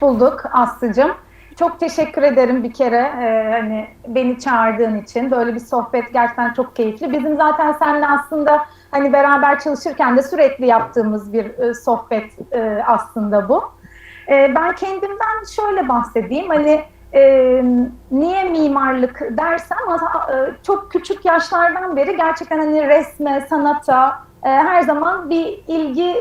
Bulduk Aslı'cığım. Çok teşekkür ederim bir kere hani beni çağırdığın için. Böyle bir sohbet gerçekten çok keyifli. Bizim zaten seninle aslında hani beraber çalışırken de sürekli yaptığımız bir sohbet aslında bu. Ben kendimden şöyle bahsedeyim. Hani e, niye mimarlık dersem çok küçük yaşlardan beri gerçekten hani resme, sanata her zaman bir ilgi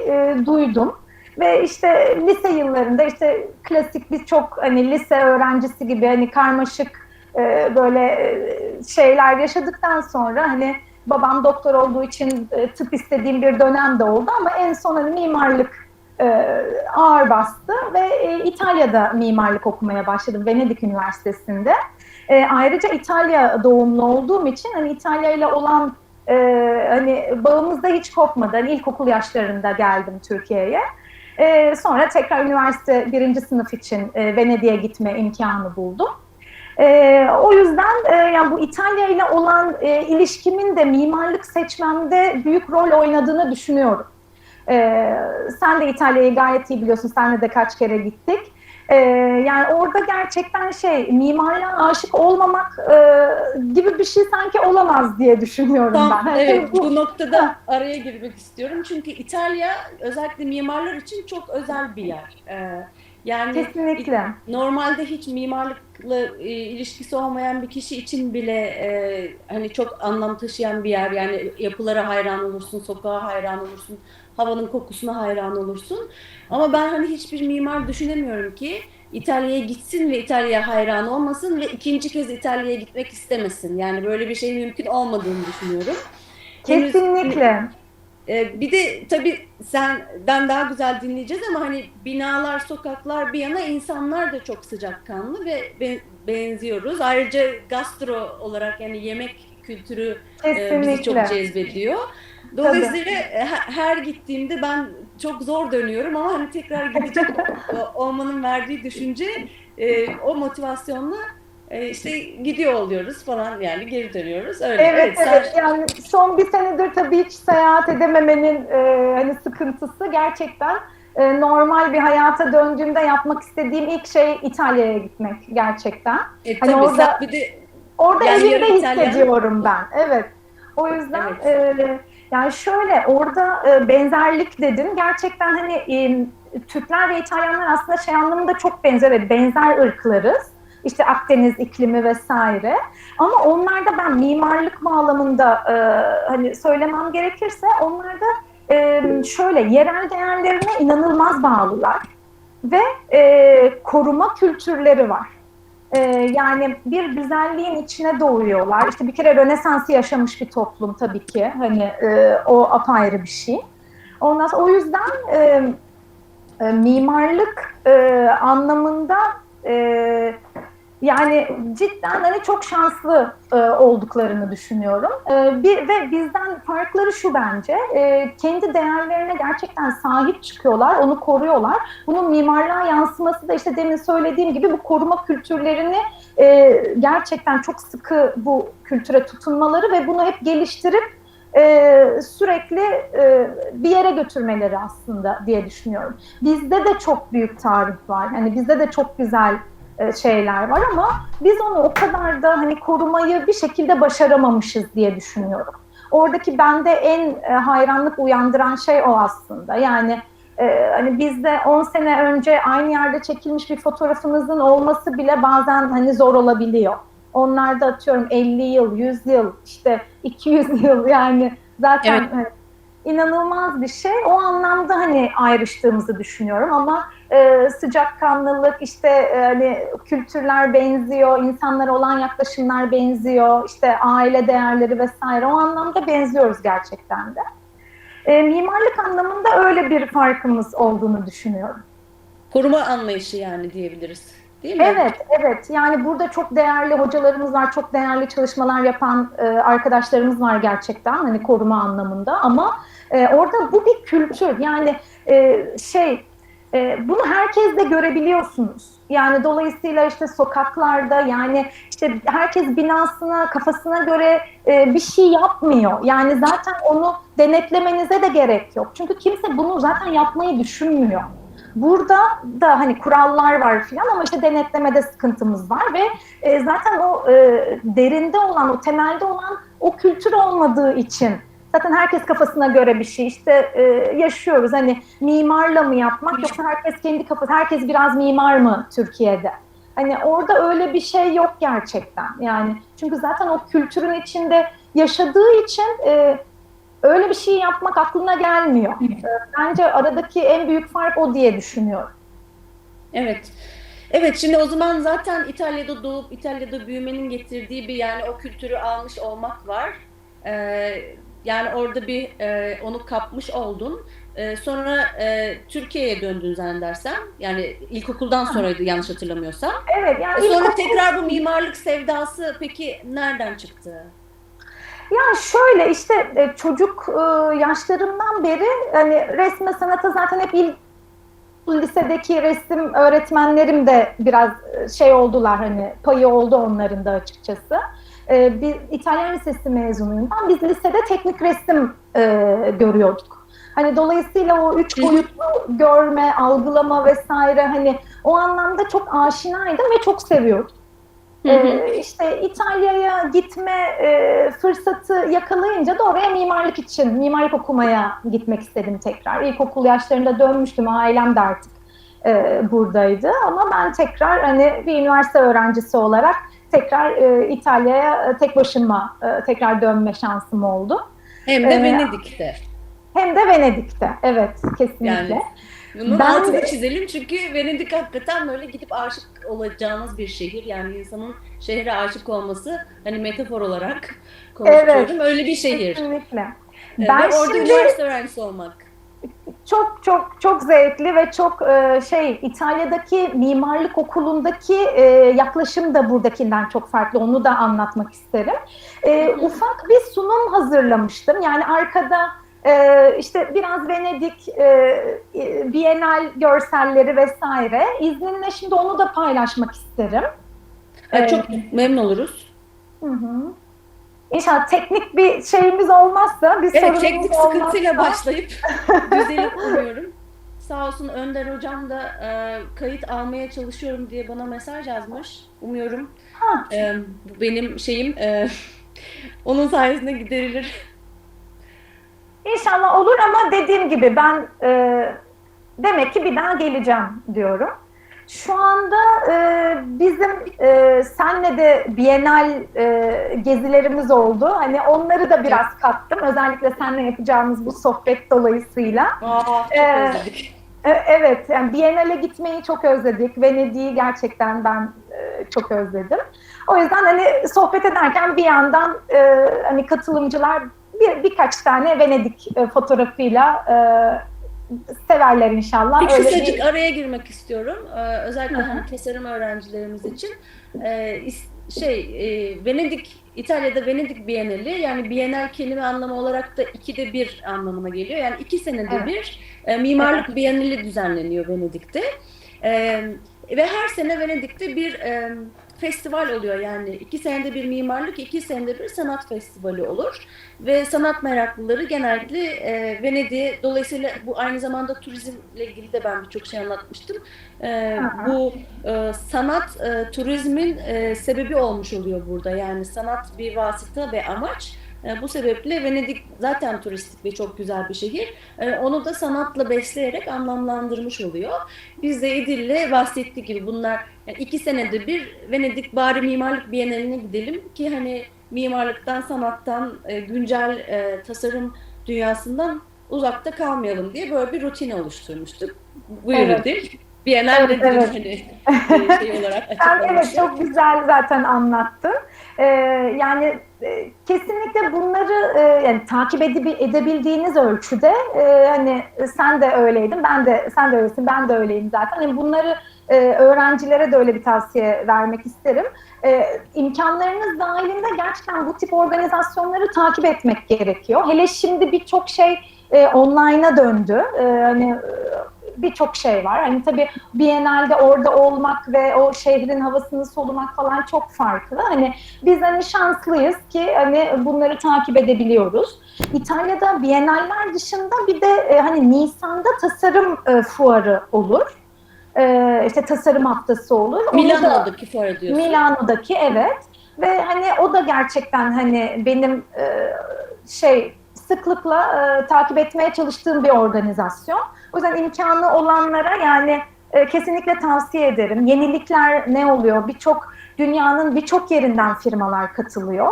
duydum. Ve işte lise yıllarında işte klasik biz çok hani lise öğrencisi gibi hani karmaşık böyle şeyler yaşadıktan sonra hani babam doktor olduğu için tıp istediğim bir dönem de oldu ama en son hani mimarlık ağır bastı ve İtalya'da mimarlık okumaya başladım Venedik Üniversitesi'nde. Ayrıca İtalya doğumlu olduğum için hani İtalya ile olan hani bağımız da hiç kopmadı. Hani ilkokul yaşlarında geldim Türkiye'ye. Sonra tekrar üniversite birinci sınıf için Venedik'e gitme imkanı buldum. O yüzden yani bu İtalya ile olan ilişkimin de mimarlık seçmemde büyük rol oynadığını düşünüyorum. Sen de İtalya'yı gayet iyi biliyorsun. Senle de kaç kere gittik. Yani orada gerçekten mimarlığa aşık olmamak gibi bir şey sanki olamaz diye düşünüyorum ben. Evet, bu noktada araya girmek istiyorum. Çünkü İtalya özellikle mimarlar için çok özel bir yer. Yani Kesinlikle. normalde hiç mimarlıkla ilişkisi olmayan bir kişi için bile hani çok anlam taşıyan bir yer. Yani yapılara hayran olursun, sokağa hayran olursun, havanın kokusuna hayran olursun. Ama ben hani hiçbir mimar düşünemiyorum ki İtalya'ya gitsin ve İtalya'ya hayran olmasın ve ikinci kez İtalya'ya gitmek istemesin. Yani böyle bir şey mümkün olmadığını düşünüyorum. Henüz hani, Kesinlikle. bir de tabii ben daha güzel dinleyeceğiz ama hani binalar, sokaklar bir yana insanlar da çok sıcakkanlı ve benziyoruz. Ayrıca gastro olarak yani yemek kültürü bizi çok Kesinlikle. cezbediyor. Tabii. Dolayısıyla her gittiğimde ben çok zor dönüyorum ama hani tekrar gidecek olmanın verdiği düşünce o motivasyonla işte gidiyor oluyoruz falan yani geri dönüyoruz. Öyle. Evet, Evet sen. evet, yani son bir senedir tabii hiç seyahat edememenin hani sıkıntısı gerçekten normal bir hayata döndüğümde yapmak istediğim ilk şey İtalya'ya gitmek gerçekten. Hani Tabii sen orada bir de orada yani yarı evimde İtalyan. hissediyorum ben. Evet. O yüzden Evet. yani şöyle orada benzerlik dedin. Gerçekten hani Türkler ve İtalyanlar aslında şey anlamında çok benzer ve benzer ırklarız. İşte Akdeniz iklimi vesaire. Ama onlarda ben mimarlık bağlamında hani söylemem gerekirse onlarda şöyle yerel değerlerine inanılmaz bağlılar ve koruma kültürleri var. Yani bir güzelliğin içine doğuyorlar. İşte bir kere Rönesans'ı yaşamış bir toplum tabii ki. Hani o apayrı bir şey. Ondan sonra o yüzden mimarlık anlamında e, yani cidden hani çok şanslı olduklarını düşünüyorum. Ve bizden farkları şu bence. Kendi değerlerine gerçekten sahip çıkıyorlar, onu koruyorlar. Bunun mimarlığa yansıması da işte demin söylediğim gibi bu koruma kültürlerini gerçekten çok sıkı bu kültüre tutunmaları ve bunu hep geliştirip sürekli bir yere götürmeleri aslında diye düşünüyorum. Bizde de çok büyük tarih var. Hani bizde de çok güzel şeyler var ama biz onu o kadar da hani korumayı bir şekilde başaramamışız diye düşünüyorum. Oradaki bende en hayranlık uyandıran şey o aslında. Yani hani bizde 10 sene önce aynı yerde çekilmiş bir fotoğrafınızın olması bile bazen hani zor olabiliyor. Onlarda atıyorum 50 yıl, 100 yıl, işte 200 yıl yani Evet. zaten hani inanılmaz bir şey. O anlamda hani ayrıştığımızı düşünüyorum ama sıcakkanlılık işte hani kültürler benziyor, insanlara olan yaklaşımlar benziyor, işte aile değerleri vesaire o anlamda benziyoruz gerçekten de. Mimarlık anlamında öyle bir farkımız olduğunu düşünüyorum. Koruma anlayışı yani diyebiliriz. Değil mi? Evet, evet. Yani burada çok değerli hocalarımız var, çok değerli çalışmalar yapan arkadaşlarımız var gerçekten hani koruma anlamında. Ama orada bu bir kültür. Yani bunu herkes de görebiliyorsunuz. Yani dolayısıyla işte sokaklarda yani işte herkes binasına, kafasına göre bir şey yapmıyor. Yani zaten onu denetlemenize de gerek yok. Çünkü kimse bunu zaten yapmayı düşünmüyor. Burada da hani kurallar var filan ama işte denetlemede sıkıntımız var ve zaten o derinde olan, o temelde olan o kültür olmadığı için zaten herkes kafasına göre bir şey işte yaşıyoruz. Hani mimarla mı yapmak yoksa herkes kendi kafası, herkes biraz mimar mı Türkiye'de? Hani orada öyle bir şey yok gerçekten. Yani çünkü zaten o kültürün içinde yaşadığı için öyle bir şey yapmak aklına gelmiyor. Bence aradaki en büyük fark o diye düşünüyorum. Evet. Evet, şimdi o zaman zaten İtalya'da doğup İtalya'da büyümenin getirdiği bir, yani o kültürü almış olmak var. Yani orada bir onu kapmış oldun. Sonra Türkiye'ye döndün zannedersem. Yani ilkokuldan sonraydı yanlış hatırlamıyorsam. Evet, yani Sonra tekrar bu mimarlık sevdası peki nereden çıktı? yani şöyle işte çocuk yaşlarımdan beri hani resme sanata zaten hep lisedeki resim öğretmenlerim de biraz şey oldular, hani payı oldu onların da açıkçası. Bir İtalyan lisesi mezunuyum ben. Biz lisede teknik resim görüyorduk. Hani dolayısıyla o üç boyutlu görme, algılama vesaire hani o anlamda çok aşinaydım ve çok seviyordum. İşte İtalya'ya gitme fırsatı yakalayınca da oraya mimarlık için, mimarlık okumaya gitmek istedim tekrar. İlkokul yaşlarında dönmüştüm, ailem de artık buradaydı. Ama ben tekrar hani bir üniversite öğrencisi olarak tekrar İtalya'ya tek başıma tekrar dönme şansım oldu. Hem de Venedik'te. Hem de Venedik'te, evet kesinlikle. Yani bunun Ben altını çizelim çünkü Venedik hakikaten böyle gidip aşık olacağınız bir şehir. Yani insanın şehre aşık olması, hani metafor olarak konuşuyorum. evet, Öyle bir şehir. kesinlikle. Ve Ben orada şimdi üniversite öğrencisi olmak. çok çok çok zevkli ve çok İtalya'daki mimarlık okulundaki yaklaşım da buradakinden çok farklı. Onu da anlatmak isterim. Ufak bir sunum hazırlamıştım. Yani arkada işte biraz Venedik Bienal görselleri vesaire. İzninle şimdi onu da paylaşmak isterim. Çok memnun oluruz. Hı hı. İnşallah teknik bir şeyimiz olmazsa, bir Evet, sorunumuz teknik olmazsa. sıkıntıyla başlayıp düzelip umuyorum. Sağ olsun Önder hocam da kayıt almaya çalışıyorum diye bana mesaj yazmış. Umuyorum Ha. bu benim şeyim onun sayesinde giderilir. İnşallah olur ama dediğim gibi ben demek ki bir daha geleceğim diyorum. Şu anda bizim senle de Bienal gezilerimiz oldu. Hani onları da biraz kattım. Özellikle seninle yapacağımız bu sohbet dolayısıyla. Çok özledik. Evet, yani Biennale gitmeyi çok özledik. Venedik'i gerçekten ben çok özledim. O yüzden hani sohbet ederken bir yandan hani katılımcılar birkaç tane Venedik fotoğrafıyla severler inşallah. Bir Öyle kısacık araya girmek istiyorum. Özellikle hani tasarım öğrencilerimiz için. Venedik, İtalya'da Venedik Bienali, yani Bienal kelime anlamı olarak da 2'de 1 anlamına geliyor. Yani 2 senede bir mimarlık Bienali düzenleniyor Venedik'te. Ve her sene Venedik'te bir festival oluyor. Yani 2 senede bir mimarlık, 2 senede bir sanat festivali olur. Ve sanat meraklıları genellikle Venedik'e, dolayısıyla bu aynı zamanda turizmle ilgili de ben birçok şey anlatmıştım. Bu sanat turizmin sebebi olmuş oluyor burada. Yani sanat bir vasıta ve amaç. Bu sebeple Venedik zaten turistik ve çok güzel bir şehir. Onu da sanatla besleyerek anlamlandırmış oluyor. Biz de İdil'le bahsettiği gibi bunlar yani 2 senede bir Venedik bari mimarlık biyenaline gidelim ki hani mimarlıktan, sanattan, güncel tasarım dünyasından uzakta kalmayalım diye böyle bir rutin oluşturmuştuk. Buyurun Evet. İdil. Bienal nedir hani şey olarak Sen evet açıklamıştım. çok güzel zaten anlattın. Yani kesinlikle bunları yani takip edebildiğiniz ölçüde hani sen de öyleydin, sen de öylesin, ben de öyleyim zaten. Yani bunları öğrencilere de öyle bir tavsiye vermek isterim. İmkanlarınız dahilinde gerçekten bu tip organizasyonları takip etmek gerekiyor. Hele şimdi birçok şey online'a döndü. Hani birçok şey var. Hani tabii Biennale'de orada olmak ve o şehrin havasını solumak falan çok farklı. Hani biz hani şanslıyız ki hani bunları takip edebiliyoruz. İtalya'da Biennaller dışında bir de hani Nisan'da tasarım fuarı olur. İşte tasarım haftası olur. Onu da Milano'daki fuarı diyorsun. Milano'daki, evet. Ve hani o da gerçekten hani benim sıklıkla takip etmeye çalıştığım bir organizasyon. O yüzden imkanı olanlara yani kesinlikle tavsiye ederim. Yenilikler ne oluyor? Dünyanın birçok yerinden firmalar katılıyor.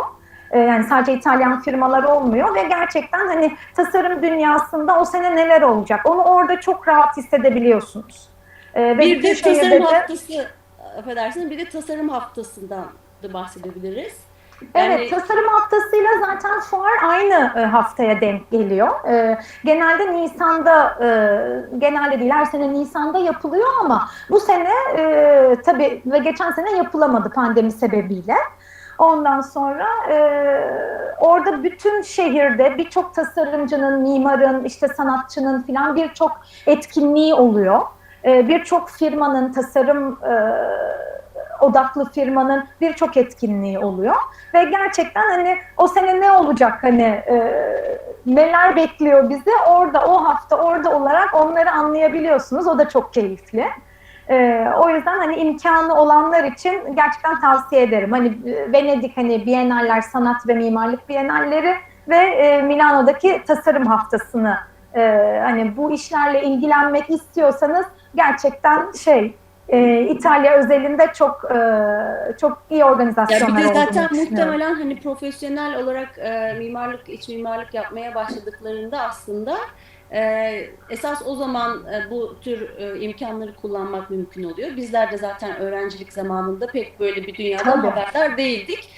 Yani sadece İtalyan firmalar olmuyor ve gerçekten hani tasarım dünyasında o sene neler olacak? Onu orada çok rahat hissedebiliyorsunuz. Ve Bir bütün de tasarım şehirde de haftası, affedersiniz, bir de tasarım haftasından da bahsedebiliriz. evet, Yani tasarım haftasıyla zaten fuar aynı haftaya denk geliyor. Genelde Nisan'da, genelde değil her sene Nisan'da yapılıyor ama bu sene tabii ve geçen sene yapılamadı pandemi sebebiyle. Ondan sonra orada bütün şehirde birçok tasarımcının, mimarın, işte sanatçının filan birçok etkinliği oluyor. Birçok firmanın tasarım odaklı firmanın birçok etkinliği oluyor ve gerçekten hani o sene ne olacak hani neler bekliyor bizi orada o hafta orada olarak onları anlayabiliyorsunuz. O da çok keyifli. O yüzden hani imkanı olanlar için gerçekten tavsiye ederim. Hani Venedik hani Biennaller, sanat ve mimarlık biennalleri ve Milano'daki tasarım haftasını hani bu işlerle ilgilenmek istiyorsanız gerçekten İtalya özelinde çok iyi ya bir organizasyonlar de olduğunu zaten düşünüyorum. muhtemelen hani profesyonel olarak mimarlık, iç mimarlık yapmaya başladıklarında aslında esas o zaman bu tür imkanları kullanmak mümkün oluyor. Bizler de zaten öğrencilik zamanında pek böyle bir dünyadan Tabii, haberdar değildik.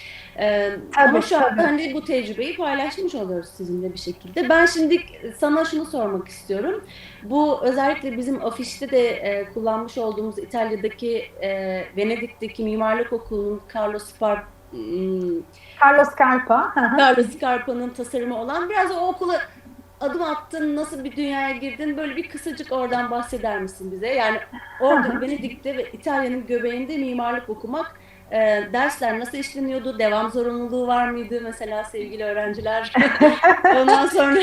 Ama tabii, şu anda tabii. hani bu tecrübeyi paylaşmış oluyoruz sizinle bir şekilde. Ben şimdi sana şunu sormak istiyorum. Bu özellikle bizim afişte de kullanmış olduğumuz İtalya'daki Venedik'teki mimarlık okulunun Carlos Scarpa. Carlo Scarpa'nın tasarımı olan biraz o okula adım attın, nasıl bir dünyaya girdin? Böyle bir kısacık oradan bahseder misin bize? Yani orada Venedik'te ve İtalya'nın göbeğinde mimarlık okumak, dersler nasıl işleniyordu? Devam zorunluluğu var mıydı mesela sevgili öğrenciler? Ondan sonra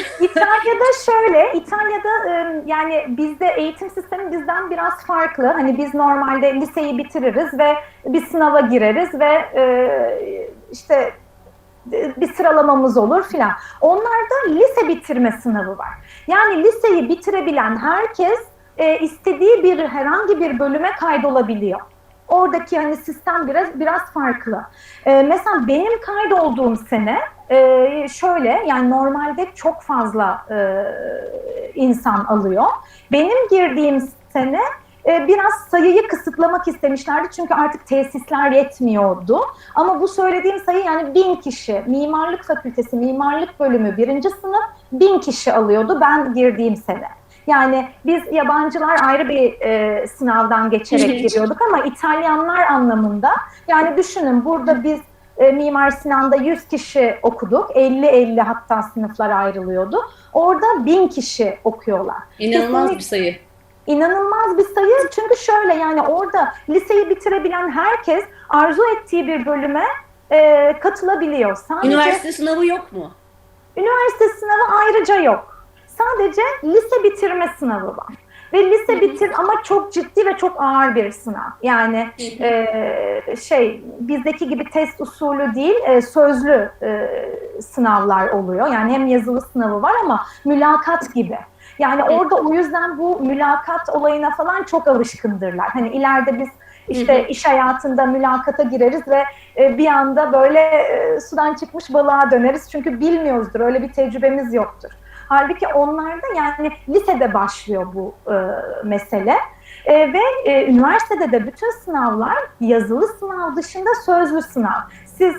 İtalya'da yani bizde eğitim sistemi bizden biraz farklı. Hani biz normalde liseyi bitiririz ve bir sınava gireriz ve işte bir sıralamamız olur filan. Onlarda lise bitirme sınavı var. Yani liseyi bitirebilen herkes istediği herhangi bir bölüme kaydolabiliyor. Oradaki hani sistem biraz farklı. Mesela benim kaydolduğum sene şöyle yani normalde çok fazla insan alıyor. Benim girdiğim sene biraz sayıyı kısıtlamak istemişlerdi çünkü artık tesisler yetmiyordu. Ama bu söylediğim sayı yani 1000 kişi. Mimarlık Fakültesi, Mimarlık Bölümü birinci sınıf 1000 kişi alıyordu ben girdiğim sene. Yani biz yabancılar ayrı bir sınavdan geçerek giriyorduk ama İtalyanlar anlamında yani düşünün burada biz Mimar Sinan'da 100 kişi okuduk. 50-50 hatta sınıflar ayrılıyordu. Orada 1000 kişi okuyorlar. inanılmaz bir sayı. İnanılmaz bir sayı çünkü şöyle yani orada liseyi bitirebilen herkes arzu ettiği bir bölüme katılabiliyor. Üniversite sınavı yok mu? Üniversite sınavı ayrıca yok. Sadece lise bitirme sınavı var. Ve lise ama çok ciddi ve çok ağır bir sınav. Yani bizdeki gibi test usulü değil, sözlü sınavlar oluyor. Yani hem yazılı sınavı var ama mülakat gibi. Yani orada o yüzden bu mülakat olayına falan çok alışkındırlar. Hani ileride biz işte iş hayatında mülakata gireriz ve bir anda böyle sudan çıkmış balığa döneriz. Çünkü bilmiyoruzdur, öyle bir tecrübemiz yoktur. Halbuki onlarda yani lisede başlıyor bu mesele. Ve üniversitede de bütün sınavlar yazılı sınav dışında sözlü sınav. Siz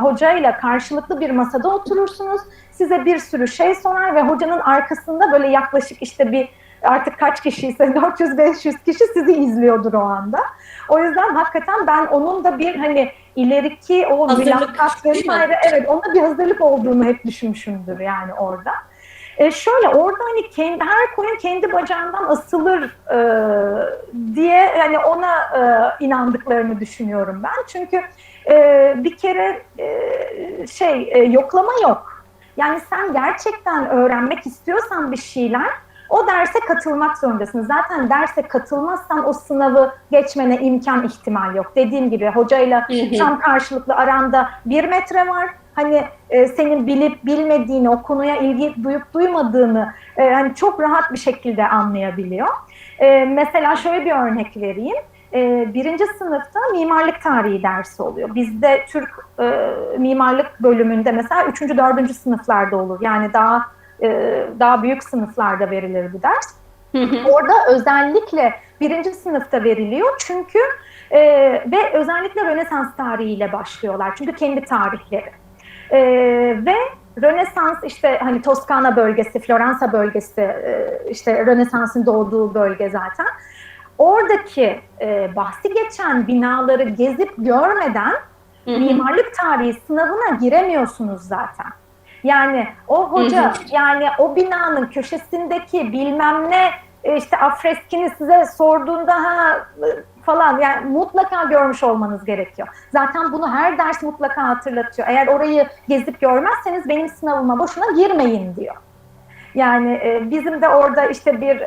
hocayla karşılıklı bir masada oturursunuz. Size bir sürü şey sorar ve hocanın arkasında böyle yaklaşık işte artık kaç kişiyse 400-500 kişi sizi izliyordur o anda. O yüzden hakikaten ben onun da bir hani ileriki o Hazırlık mülakat değil mi? vesaire evet onda bir hazırlık olduğunu hep düşünmüşümdür yani orada. Şöyle orada hani her koyun kendi bacağından asılır diye hani ona inandıklarını düşünüyorum ben. Çünkü bir kere yoklama yok. Yani sen gerçekten öğrenmek istiyorsan bir şeyler o derse katılmak zorundasın. Zaten derse katılmazsan o sınavı geçmene imkan ihtimal yok. Dediğim gibi hocayla tam karşılıklı aranda 1 metre var. Hani senin bilip bilmediğini, o konuya ilgi duyup duymadığını hani çok rahat bir şekilde anlayabiliyor. Mesela şöyle bir örnek vereyim. Birinci sınıfta mimarlık tarihi dersi oluyor. Bizde Türk mimarlık bölümünde mesela 3. 4. sınıflarda olur. Yani daha büyük sınıflarda verilir bu ders. Orada özellikle birinci sınıfta veriliyor çünkü ve özellikle Rönesans tarihiyle başlıyorlar. Çünkü kendi tarihleri. Ve Rönesans işte hani Toskana bölgesi, Floransa bölgesi işte Rönesans'ın doğduğu bölge zaten. Oradaki bahsi geçen binaları gezip görmeden mimarlık tarihi sınavına giremiyorsunuz zaten. Yani o hoca yani o binanın köşesindeki bilmem ne işte afreskini size sorduğunda falan yani mutlaka görmüş olmanız gerekiyor. Zaten bunu her ders mutlaka hatırlatıyor. Eğer orayı gezip görmezseniz benim sınavıma boşuna girmeyin diyor. Yani bizim de orada işte bir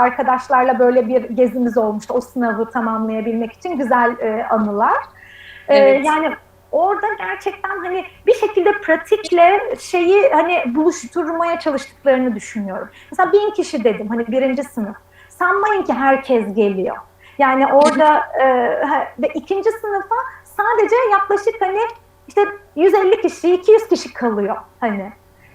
arkadaşlarla böyle bir gezimiz olmuştu. O sınavı tamamlayabilmek için güzel anılar. Evet. Yani orada gerçekten hani bir şekilde pratikle şeyi hani buluşturmaya çalıştıklarını düşünüyorum. Mesela 1.000 kişi dedim hani birinci sınıf. Sanmayın ki herkes geliyor. Yani orada ve ikinci sınıfa sadece yaklaşık hani işte 150 kişi, 200 kişi kalıyor hani.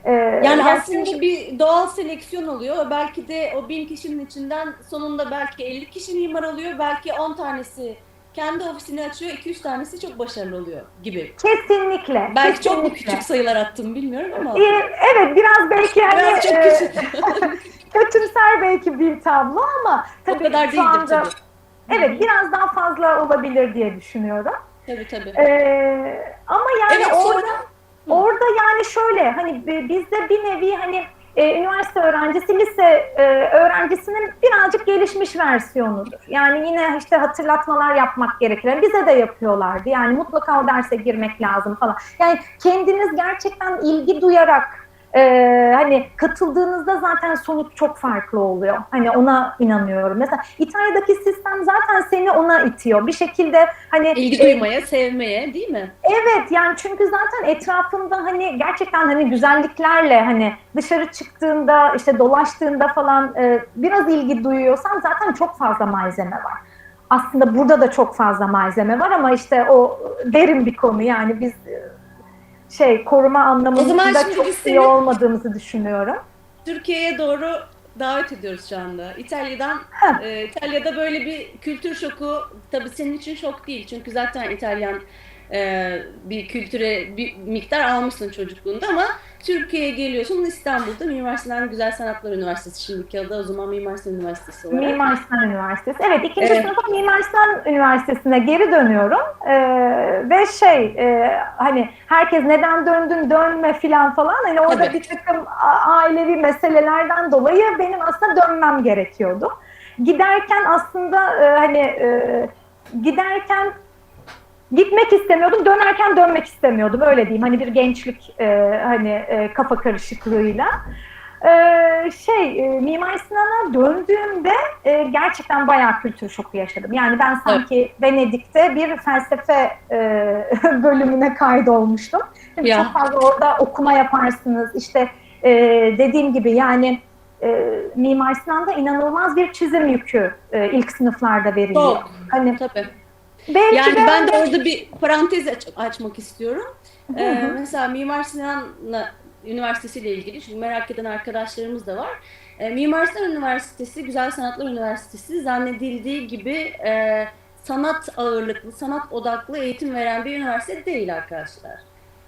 Yani Yani aslında bir doğal seleksiyon oluyor. Belki de o 1.000 kişinin içinden sonunda belki 50 kişi mimar oluyor. Belki 10 tanesi kendi ofisini açıyor. 2-3 tanesi çok başarılı oluyor gibi. kesinlikle, Belki çok mu kesinlikle. küçük sayılar attım bilmiyorum ama Evet, biraz belki hani biraz çok küçük. kötümser belki bir tablo ama O tabii kadar şu değildir anda tabii. evet biraz daha fazla olabilir diye düşünüyorum. Tabii tabii. Ama yani Evet sonra orada yani şöyle hani bizde bir nevi hani üniversite öğrencisi, lise öğrencisinin birazcık gelişmiş versiyonudur. Yani yine işte hatırlatmalar yapmak gerekir. Yani bize de yapıyorlardı. Yani mutlaka o derse girmek lazım falan. Yani kendiniz gerçekten ilgi duyarak hani katıldığınızda zaten sonuç çok farklı oluyor. Hani ona inanıyorum. Mesela İtalya'daki sistem zaten seni ona itiyor. Bir şekilde hani ilgi duymaya, sevmeye değil mi? evet yani çünkü zaten etrafında hani gerçekten hani güzelliklerle hani dışarı çıktığında işte dolaştığında falan biraz ilgi duyuyorsan zaten çok fazla malzeme var. Aslında burada da çok fazla malzeme var ama işte o derin bir konu yani biz koruma O zaman anlamında şimdi çok biz iyi seni olmadığımızı düşünüyorum. Türkiye'ye doğru davet ediyoruz şu anda. İtalya'da böyle bir kültür şoku tabii senin için şok değil. Çünkü zaten İtalyan bir kültüre bir miktar almışsın çocukluğunda ama Türkiye'ye geliyorsun İstanbul'da Mimar Sinan Güzel Sanatlar Üniversitesi şimdiki adı o zaman Mimar Sinan Üniversitesi olarak. Mimar Sinan Üniversitesi. Evet, ikinci E, sınıfa Mimar Sinan Üniversitesi'ne geri dönüyorum. Ve hani herkes neden döndün dönme falan hani orada tabii. bir takım ailevi meselelerden dolayı benim aslında dönmem gerekiyordu. Giderken aslında giderken gitmek istemiyordum, dönerken dönmek istemiyordum öyle diyeyim. Hani bir gençlik kafa karışıklığıyla. Mimar Sinan'a döndüğümde gerçekten bayağı kültür şoku yaşadım. Yani ben Evet. sanki Venedik'te bir felsefe bölümüne kaydolmuştum. Şimdi çok Ya fazla orada okuma yaparsınız. İşte dediğim gibi yani Mimar Sinan'da inanılmaz bir çizim yükü ilk sınıflarda veriliyor. çok Hani tabii. belki de Yani ben de hani orada bir parantez açmak istiyorum. hı hı. Mesela Mimar Sinan Üniversitesi ile ilgili çünkü merak eden arkadaşlarımız da var. Mimar Sinan Üniversitesi, Güzel Sanatlar Üniversitesi zannedildiği gibi sanat ağırlıklı, sanat odaklı eğitim veren bir üniversite değil arkadaşlar.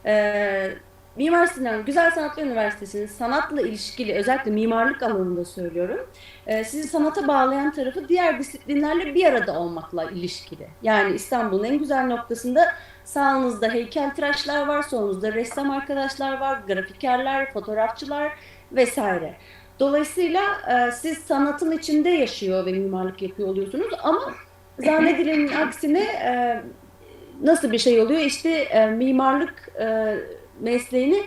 E, Mimar Sinan Güzel Sanatlar Üniversitesi'nin sanatla ilişkili, özellikle mimarlık alanında söylüyorum. Sizi sanata bağlayan tarafı diğer disiplinlerle bir arada olmakla ilişkili. Yani İstanbul'un en güzel noktasında sağınızda heykeltıraşlar var, solunuzda ressam arkadaşlar var, grafikerler, fotoğrafçılar, vesaire. Dolayısıyla siz sanatın içinde yaşıyor ve mimarlık yapıyor oluyorsunuz ama zannedilenin aksine nasıl bir şey oluyor? İşte mimarlık mesleğini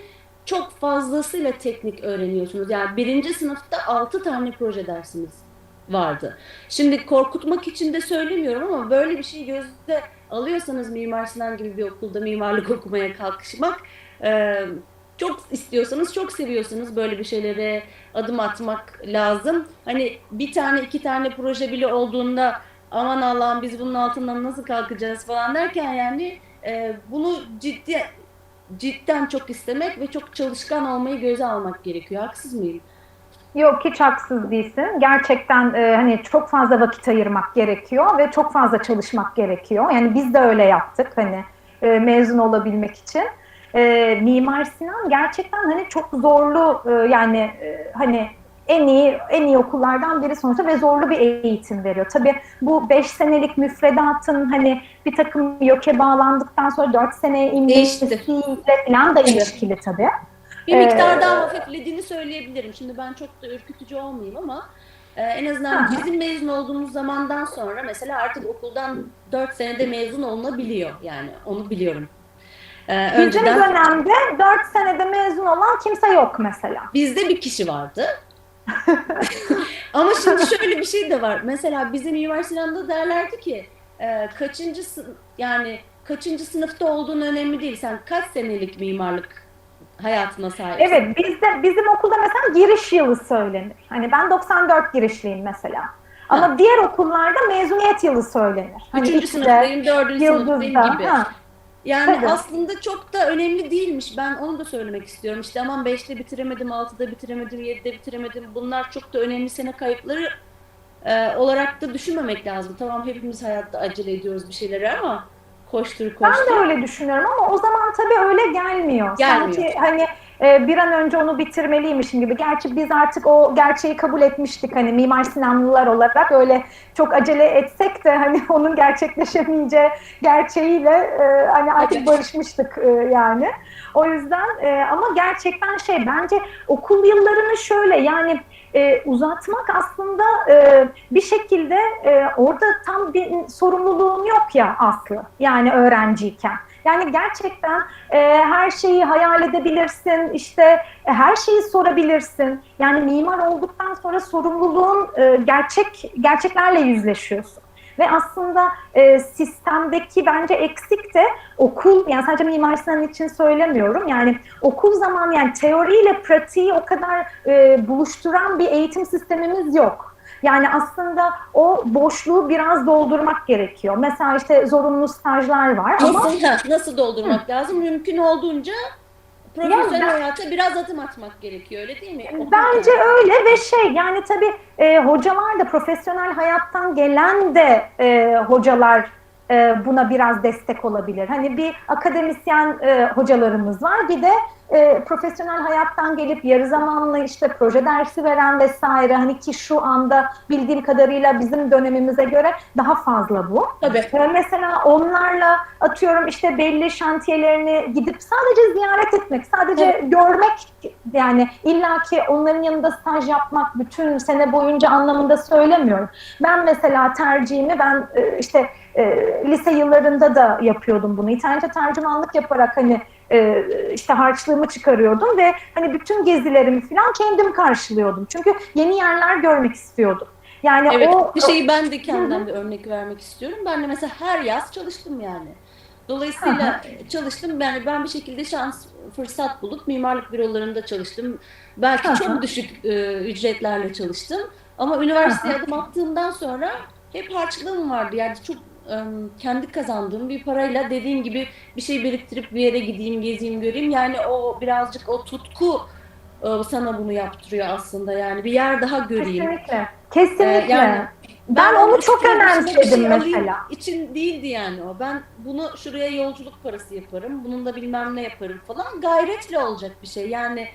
çok fazlasıyla teknik öğreniyorsunuz. Yani birinci sınıfta 6 tane proje dersimiz vardı. Şimdi korkutmak için de söylemiyorum ama böyle bir şey gözde alıyorsanız Mimar Sinan gibi bir okulda mimarlık okumaya kalkışmak, e, çok istiyorsanız, çok seviyorsanız böyle bir şeylere adım atmak lazım. Hani bir tane, iki tane proje bile olduğunda aman Allah'ım biz bunun altından nasıl kalkacağız falan derken yani bunu cidden çok istemek ve çok çalışkan olmayı göze almak gerekiyor. Haksız mıyım? Yok, hiç haksız değilsin. Gerçekten hani çok fazla vakit ayırmak gerekiyor ve çok fazla çalışmak gerekiyor. Yani biz de öyle yaptık hani mezun olabilmek için. Mimar Sinan gerçekten hani çok zorlu, yani hani en iyi okullardan biri sonuçta ve zorlu bir eğitim veriyor. Tabii bu 5 senelik müfredatın hani bir takım YÖK'e bağlandıktan sonra 4 seneye Değişti. inmesiyle falan da Tabii. ilişkili tabii. Bir miktar daha hafiflediğini söyleyebilirim. Şimdi ben çok da ürkütücü olmayayım ama en azından Hı. bizim mezun olduğumuz zamandan sonra mesela artık okuldan 4 senede mezun olunabiliyor. Yani onu biliyorum. Bizim Önceden dönemde 4 senede mezun olan kimse yok mesela. bizde bir kişi vardı. Ama şimdi şöyle bir şey de var. Mesela bizim Mimar Sinan'da derlerdi ki yani kaçıncı sınıfta olduğun önemli değil. Sen kaç senelik mimarlık hayatına sahipsin. Evet, bizim okulda mesela giriş yılı söylenir. Hani ben 94 girişliyim mesela. Ha. Ama diğer okullarda mezuniyet yılı söylenir. Hani Üçüncü İTÜ'de, sınıftayım, dördüncü sınıftayım Yıldız'da. gibi. Ha, Yani tabii. aslında çok da önemli değilmiş. Ben onu da söylemek istiyorum. İşte aman beşte bitiremedim, altıda bitiremedim, yedide bitiremedim. Bunlar çok da önemli sene kayıpları olarak da düşünmemek lazım. Tamam hepimiz hayatta acele ediyoruz bir şeylere ama koştur Ben de koştur öyle düşünüyorum ama o zaman tabii öyle gelmiyor. gelmiyor. Sanki hani bir an önce onu bitirmeliymişim gibi. Gerçi biz artık o gerçeği kabul etmiştik hani Mimar Sinanlılar olarak öyle çok acele etsek de hani onun gerçekleşemeyeceği gerçeğiyle hani Tabii. artık barışmıştık yani. O yüzden ama gerçekten bence okul yıllarını şöyle yani uzatmak aslında bir şekilde orada tam bir sorumluluğun yok ya Aslı. Yani öğrenciyken. Yani gerçekten her şeyi hayal edebilirsin, işte her şeyi sorabilirsin. Yani mimar olduktan sonra sorumluluğun gerçeklerle yüzleşiyorsun. Ve aslında sistemdeki bence eksik de okul, yani sadece Mimar Sinan için söylemiyorum. Yani okul zaman yani teoriyle pratiği o kadar buluşturan bir eğitim sistemimiz yok. Yani aslında o boşluğu biraz doldurmak gerekiyor. Mesela işte zorunlu stajlar var ama Nasıl doldurmak lazım? Mümkün olduğunca yani profesyonel hayata biraz adım atmak gerekiyor, öyle değil mi? Okul bence tarafı. öyle ve yani tabii hocalar da profesyonel hayattan gelen de hocalar buna biraz destek olabilir. Hani bir akademisyen hocalarımız var, bir de profesyonel hayattan gelip yarı zamanlı işte proje dersi veren vesaire. Hani ki şu anda bildiğim kadarıyla bizim dönemimize göre daha fazla bu. Tabii. Mesela onlarla atıyorum işte belli şantiyelerini gidip sadece ziyaret etmek, sadece görmek, yani illaki onların yanında staj yapmak bütün sene boyunca anlamında söylemiyorum. Ben mesela tercihimi işte lise yıllarında da yapıyordum bunu. İtalyanca tercümanlık yaparak hani işte harçlığımı çıkarıyordum ve hani bütün gezilerimi falan kendim karşılıyordum. Çünkü yeni yerler görmek istiyordum. Yani Evet, o bir şeyi ben de hı hı, kendimden bir örnek vermek istiyorum. Ben de mesela her yaz çalıştım yani. hı hı, Dolayısıyla çalıştım. Yani ben bir şekilde fırsat bulup mimarlık bürolarında çalıştım. hı Belki çok hı, düşük ücretlerle çalıştım. Ama hı üniversiteye hı. adım attığımdan sonra hep harçlığım vardı. Yani çok kendi kazandığım bir parayla dediğim gibi bir şey biriktirip bir yere gideyim, gezeyim, göreyim. Yani o birazcık o tutku sana bunu yaptırıyor aslında. Yani bir yer daha göreyim. Kesinlikle. Yani Kesinlikle. Ben ben onu onu çok üstüme başıma bir önemsedim şey alayım mesela. için değildi yani o. Ben bunu şuraya yolculuk parası yaparım, bununla bilmem ne yaparım falan. Gayretle olacak bir şey. Yani e,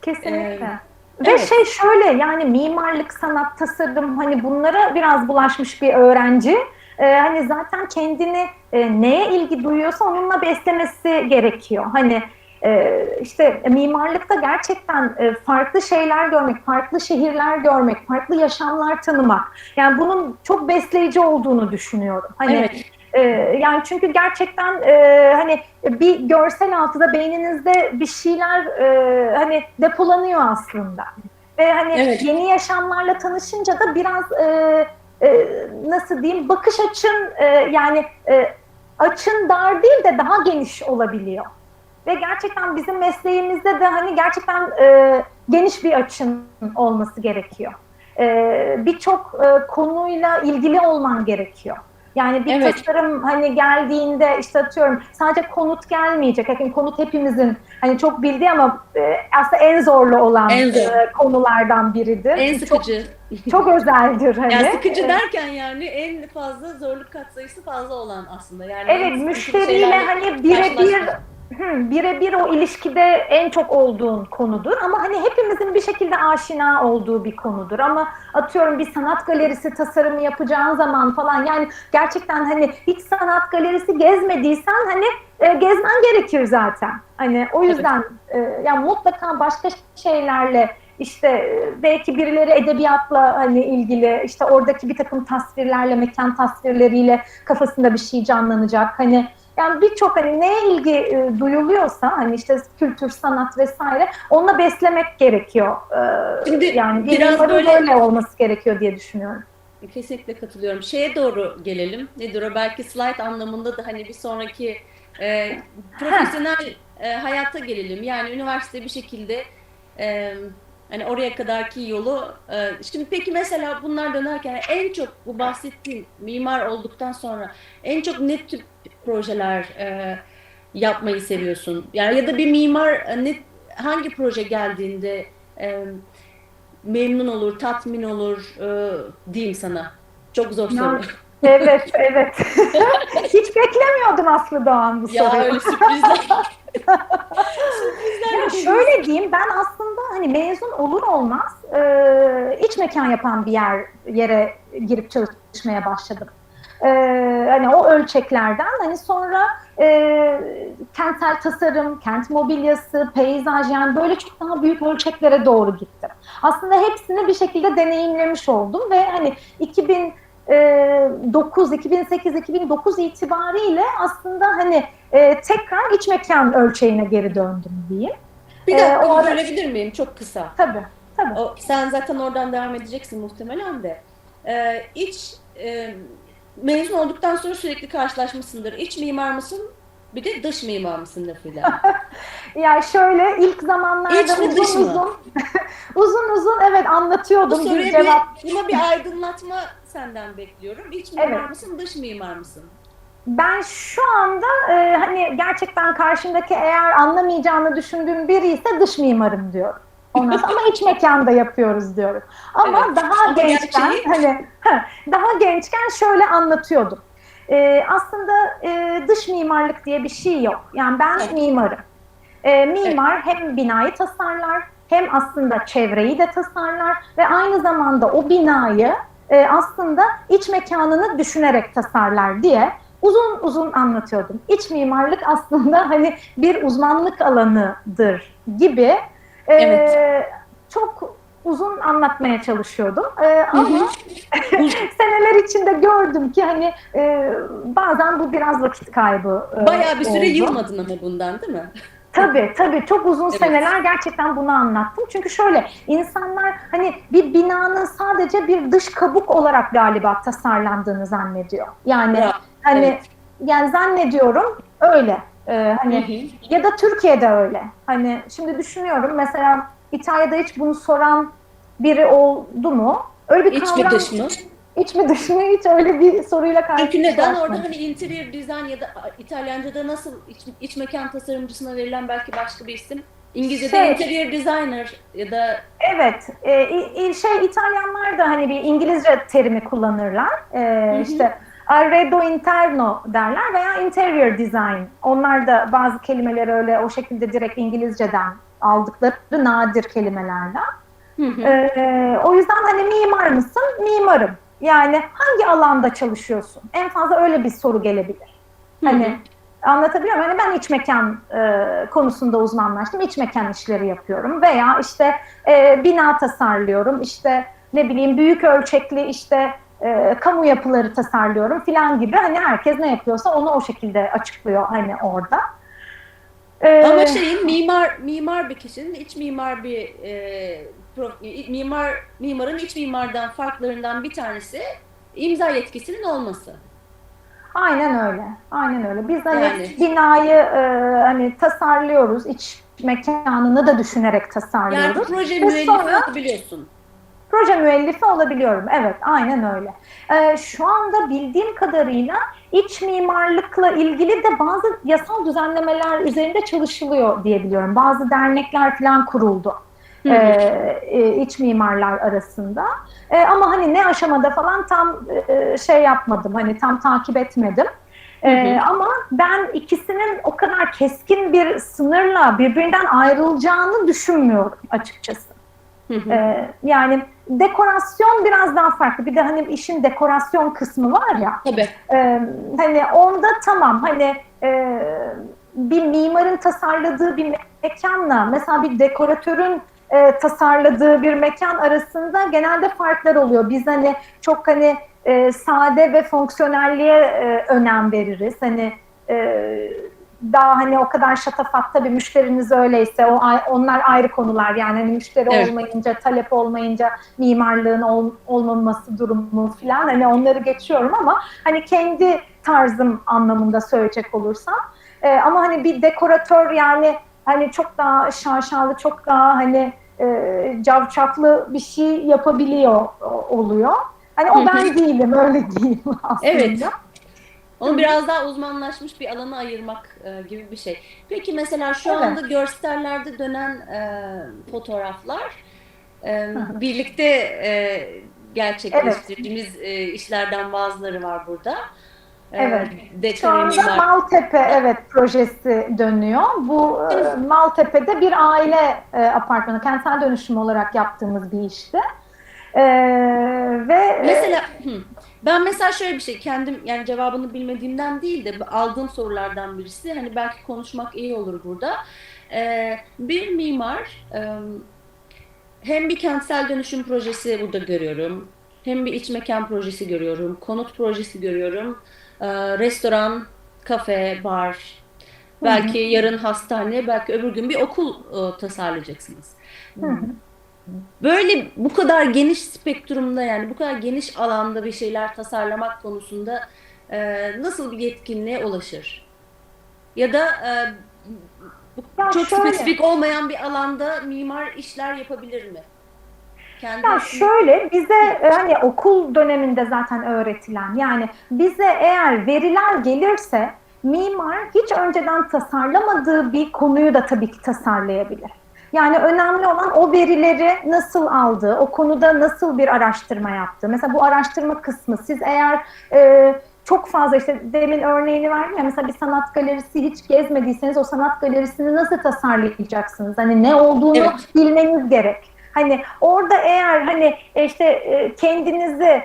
Kesinlikle. Ve evet, şöyle yani mimarlık, sanat, tasarım hani bunlara biraz bulaşmış bir öğrenci hani zaten kendini neye ilgi duyuyorsa onunla beslemesi gerekiyor. Hani işte mimarlıkta gerçekten farklı şeyler görmek, farklı şehirler görmek, farklı yaşamlar tanımak. Yani bunun çok besleyici olduğunu düşünüyorum. Hani Evet, yani çünkü gerçekten hani bir görsel hafıza beyninizde bir şeyler hani depolanıyor aslında. Ve hani evet, yeni yaşamlarla tanışınca da biraz nasıl diyeyim bakış açın yani açın dar değil de daha geniş olabiliyor. Ve gerçekten bizim mesleğimizde de hani gerçekten geniş bir açın olması gerekiyor. Birçok konuyla ilgili olman gerekiyor. Yani bir evet. tasarım hani geldiğinde işte atıyorum sadece konut gelmeyecek. Yani konut hepimizin hani çok bildiği ama aslında en zorlu olan En zor, konulardan biridir. en Çok sıkıcı. çok özeldir Ya hani. sıkıcı derken yani en fazla zorluk katsayısı fazla olan aslında. Yani en Evet, sıkıntılı müşteriyle şeylerle hani birebir karşılaşmak. birebir o ilişkide en çok olduğun konudur ama hani hepimizin bir şekilde aşina olduğu bir konudur ama atıyorum bir sanat galerisi tasarımı yapacağın zaman falan yani gerçekten hani hiç sanat galerisi gezmediysen hani gezmen gerekir zaten. Hani o Evet. yüzden yani mutlaka başka şeylerle işte belki birileri edebiyatla hani ilgili işte oradaki bir takım tasvirlerle, mekan tasvirleriyle kafasında bir şey canlanacak. Hani yani birçok hani neye ilgi duyuluyorsa hani işte kültür, sanat vesaire onunla beslemek gerekiyor. Şimdi Yani bir biraz mimarın böyle böyle olması gerekiyor diye düşünüyorum. kesinlikle katılıyorum. Şeye doğru gelelim. Nedir o? Belki slide anlamında da hani bir sonraki e, Heh, profesyonel hayata gelelim. Yani üniversite bir şekilde e, hani oraya kadarki yolu. Şimdi peki mesela bunlar dönerken en çok bu bahsettiğin mimar olduktan sonra en çok ne tür projeler yapmayı seviyorsun? Yani ya da bir mimar hangi proje geldiğinde e, memnun olur, tatmin olur diyeyim sana. Çok zor soru. ya, evet, evet. Hiç beklemiyordum Aslı Doğan bu Ya soruyu. öyle sürprizler, Ya sürprizlerle doluyorsun. şöyle diyeyim ben aslında hani mezun olur olmaz iç mekan yapan bir yere girip çalışmaya başladım. E, Hani o ölçeklerden hani sonra kentsel tasarım, kent mobilyası, peyzaj yani böyle çok daha büyük ölçeklere doğru gittim. Aslında hepsini bir şekilde deneyimlemiş oldum ve hani 2009, 2008, 2009 itibariyle aslında hani tekrar iç mekan ölçeğine geri döndüm diyeyim. Bir dakika O ara bölebilir miyim? Çok kısa. tabii tabii. Sen zaten oradan devam edeceksin muhtemelen de. İç mezun olduktan sonra sürekli karşılaşmışsındır. İç mimar mısın? Bir de dış mimar mısın lafıyla. Yani şöyle ilk İç zamanlarda mi dış uzun mı? uzun uzun uzun evet Bu anlatıyordum bir soruya cevap. buna bir aydınlatma senden bekliyorum. İç mimar Evet. mısın, dış mimar mısın? Ben şu anda hani gerçekten karşımdaki eğer anlamayacağını düşündüğüm biri ise dış mimarım diyorum. Ondan sonra ama iç mekanda yapıyoruz diyorum. Ama Evet. daha Ama gençken gerçeği hani daha gençken şöyle anlatıyordum. Aslında dış mimarlık diye bir şey yok. Yani ben evet, mimarım. evet, Mimar hem binayı tasarlar hem aslında çevreyi de tasarlar ve aynı zamanda o binayı aslında iç mekanını düşünerek tasarlar diye uzun uzun anlatıyordum. İç mimarlık aslında hani bir uzmanlık alanıdır gibi evet. çok uzun anlatmaya çalışıyordum. Hı hı. Ama seneler içinde gördüm ki hani bazen bu biraz vakit kaybı Bayağı bir süre oldu. yılmadın ama bundan değil mi? Tabii tabii çok uzun Evet, seneler gerçekten bunu anlattım. Çünkü şöyle insanlar hani bir binanın sadece bir dış kabuk olarak galiba tasarlandığını zannediyor. Yani bravo. hani Evet. yani zannediyorum öyle. Hı Hani hı. ya da Türkiye'de öyle. Hani şimdi düşünüyorum mesela İtalya'da hiç bunu soran biri oldu mu? Öyle bir İç mi kavram dış mı? iç mi dış mı hiç öyle bir soruyla Çünkü neden orada karşılaşmadım. hani interior design ya da İtalyanca'da nasıl iç mekan tasarımcısına verilen belki başka bir isim. İngilizce'de Şey interior designer ya da Evet, İtalyanlar da hani bir İngilizce terimi kullanırlar. hı hı. İşte arredo interno derler veya interior design. Onlar da bazı kelimeleri öyle o şekilde direkt İngilizceden aldıkları nadir kelimelerden. Hı hı. O yüzden hani mimar mısın? Mimarım. Yani hangi alanda çalışıyorsun? En fazla öyle bir soru gelebilir. Hı Hani hı. Anlatabiliyor muyum? Yani ben iç mekan konusunda uzmanlaştım. İç mekan işleri yapıyorum. Veya işte bina tasarlıyorum. İşte ne bileyim büyük ölçekli işte kamu yapıları tasarlıyorum filan gibi. Hani herkes ne yapıyorsa onu o şekilde açıklıyor hani orada. Ama E, mimar bir kişinin iç mimar mimarın iç mimardan farklarından bir tanesi imza yetkisinin olması. Aynen öyle. Aynen öyle. Biz hani Yani binayı hani tasarlıyoruz. İç mekanını da düşünerek yani tasarlıyoruz. proje Ve müellifi sonra olabiliyorsun. proje müellifi olabiliyorum. Evet, aynen öyle. Şu anda bildiğim kadarıyla iç mimarlıkla ilgili de bazı yasal düzenlemeler üzerinde çalışılıyor diye biliyorum. Bazı dernekler falan kuruldu. Hı hı. İç mimarlar arasında. Ama hani ne aşamada falan tam şey yapmadım. Hani tam takip etmedim. Hı hı. Ama ben ikisinin o kadar keskin bir sınırla birbirinden ayrılacağını düşünmüyorum açıkçası. Hı hı. Yani dekorasyon biraz daha farklı. Bir de hani işin dekorasyon kısmı var ya. Tabii. Hani onda tamam hani bir mimarın tasarladığı bir mekanla mesela bir dekoratörün tasarladığı bir mekan arasında genelde farklar oluyor. Biz hani çok hani sade ve fonksiyonelliğe önem veririz. Hani e, daha hani o kadar şatafatta bir müşteriniz öyleyse onlar ayrı konular yani hani müşteri Evet. olmayınca talep olmayınca mimarlığın olmaması durumu falan hani onları geçiyorum ama hani kendi tarzım anlamında söyleyecek olursam ama hani bir dekoratör yani hani çok daha şaşalı çok daha hani cavcaklı bir şey yapabiliyor oluyor. Hani Hı o hı. ben değilim öyle diyeyim aslında. Evet. Onu biraz daha uzmanlaşmış bir alana ayırmak gibi bir şey. Peki mesela şu Evet. anda görsellerde dönen fotoğraflar birlikte Evet. gerçekleştirdiğimiz işlerden bazıları var burada. Evet. Şu Dekare anda mimar. Maltepe evet projesi dönüyor. Bu Şimdi Maltepe'de bir aile apartmanı, kentsel dönüşüm olarak yaptığımız bir işti. E, ve mesela ben mesela şöyle bir şey kendim yani cevabını bilmediğimden değil de aldığım sorulardan birisi hani belki konuşmak iyi olur burada. Bir mimar hem bir kentsel dönüşüm projesi burada görüyorum. Hem bir iç mekan projesi görüyorum. Konut projesi görüyorum. Restoran, kafe, bar. hı hı, Belki yarın hastane, belki öbür gün bir okul tasarlayacaksınız. hı hı. Böyle bu kadar geniş spektrumda yani bu kadar geniş alanda bir şeyler tasarlamak konusunda nasıl bir yetkinliğe ulaşır? Ya da Ya çok şöyle, spesifik olmayan bir alanda mimar işler yapabilir mi? Ya Kendisini. şöyle bize Hı, hani okul döneminde zaten öğretilen yani bize eğer veriler gelirse mimar hiç önceden tasarlamadığı bir konuyu da tabii ki tasarlayabilir. Yani önemli olan o verileri nasıl aldığı, o konuda nasıl bir araştırma yaptığı. Mesela bu araştırma kısmı siz eğer çok fazla işte demin örneğini verdim ya mesela bir sanat galerisi hiç gezmediyseniz o sanat galerisini nasıl tasarlayacaksınız? Hani ne olduğunu evet. bilmeniz gerek. Hani orada eğer hani işte kendinizi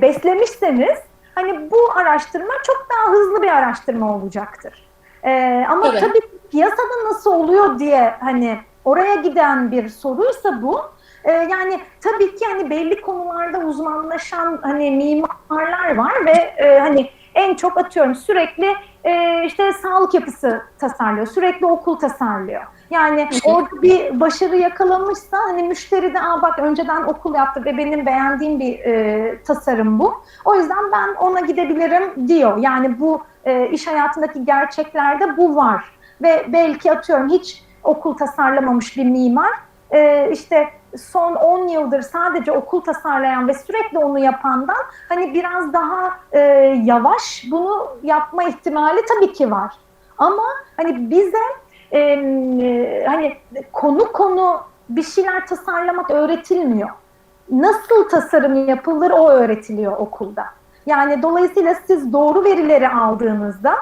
beslemişseniz hani bu araştırma çok daha hızlı bir araştırma olacaktır. Ama Tabii. tabii piyasada nasıl oluyor diye hani oraya giden bir soruysa bu yani tabii ki hani belli konularda uzmanlaşan hani mimarlar var ve hani en çok atıyorum sürekli işte sağlık yapısı tasarlıyor, sürekli okul tasarlıyor. Yani orada bir başarı yakalamışsa hani müşteri de bak önceden okul yaptı ve benim beğendiğim bir tasarım bu. O yüzden ben ona gidebilirim diyor. Yani bu iş hayatındaki gerçeklerde bu var. Ve belki atıyorum hiç okul tasarlamamış bir mimar işte son 10 yıldır sadece okul tasarlayan ve sürekli onu yapandan hani biraz daha yavaş bunu yapma ihtimali tabii ki var. Ama hani bize hani konu bir şeyler tasarlamak öğretilmiyor. Nasıl tasarım yapılır o öğretiliyor okulda. Yani dolayısıyla siz doğru verileri aldığınızda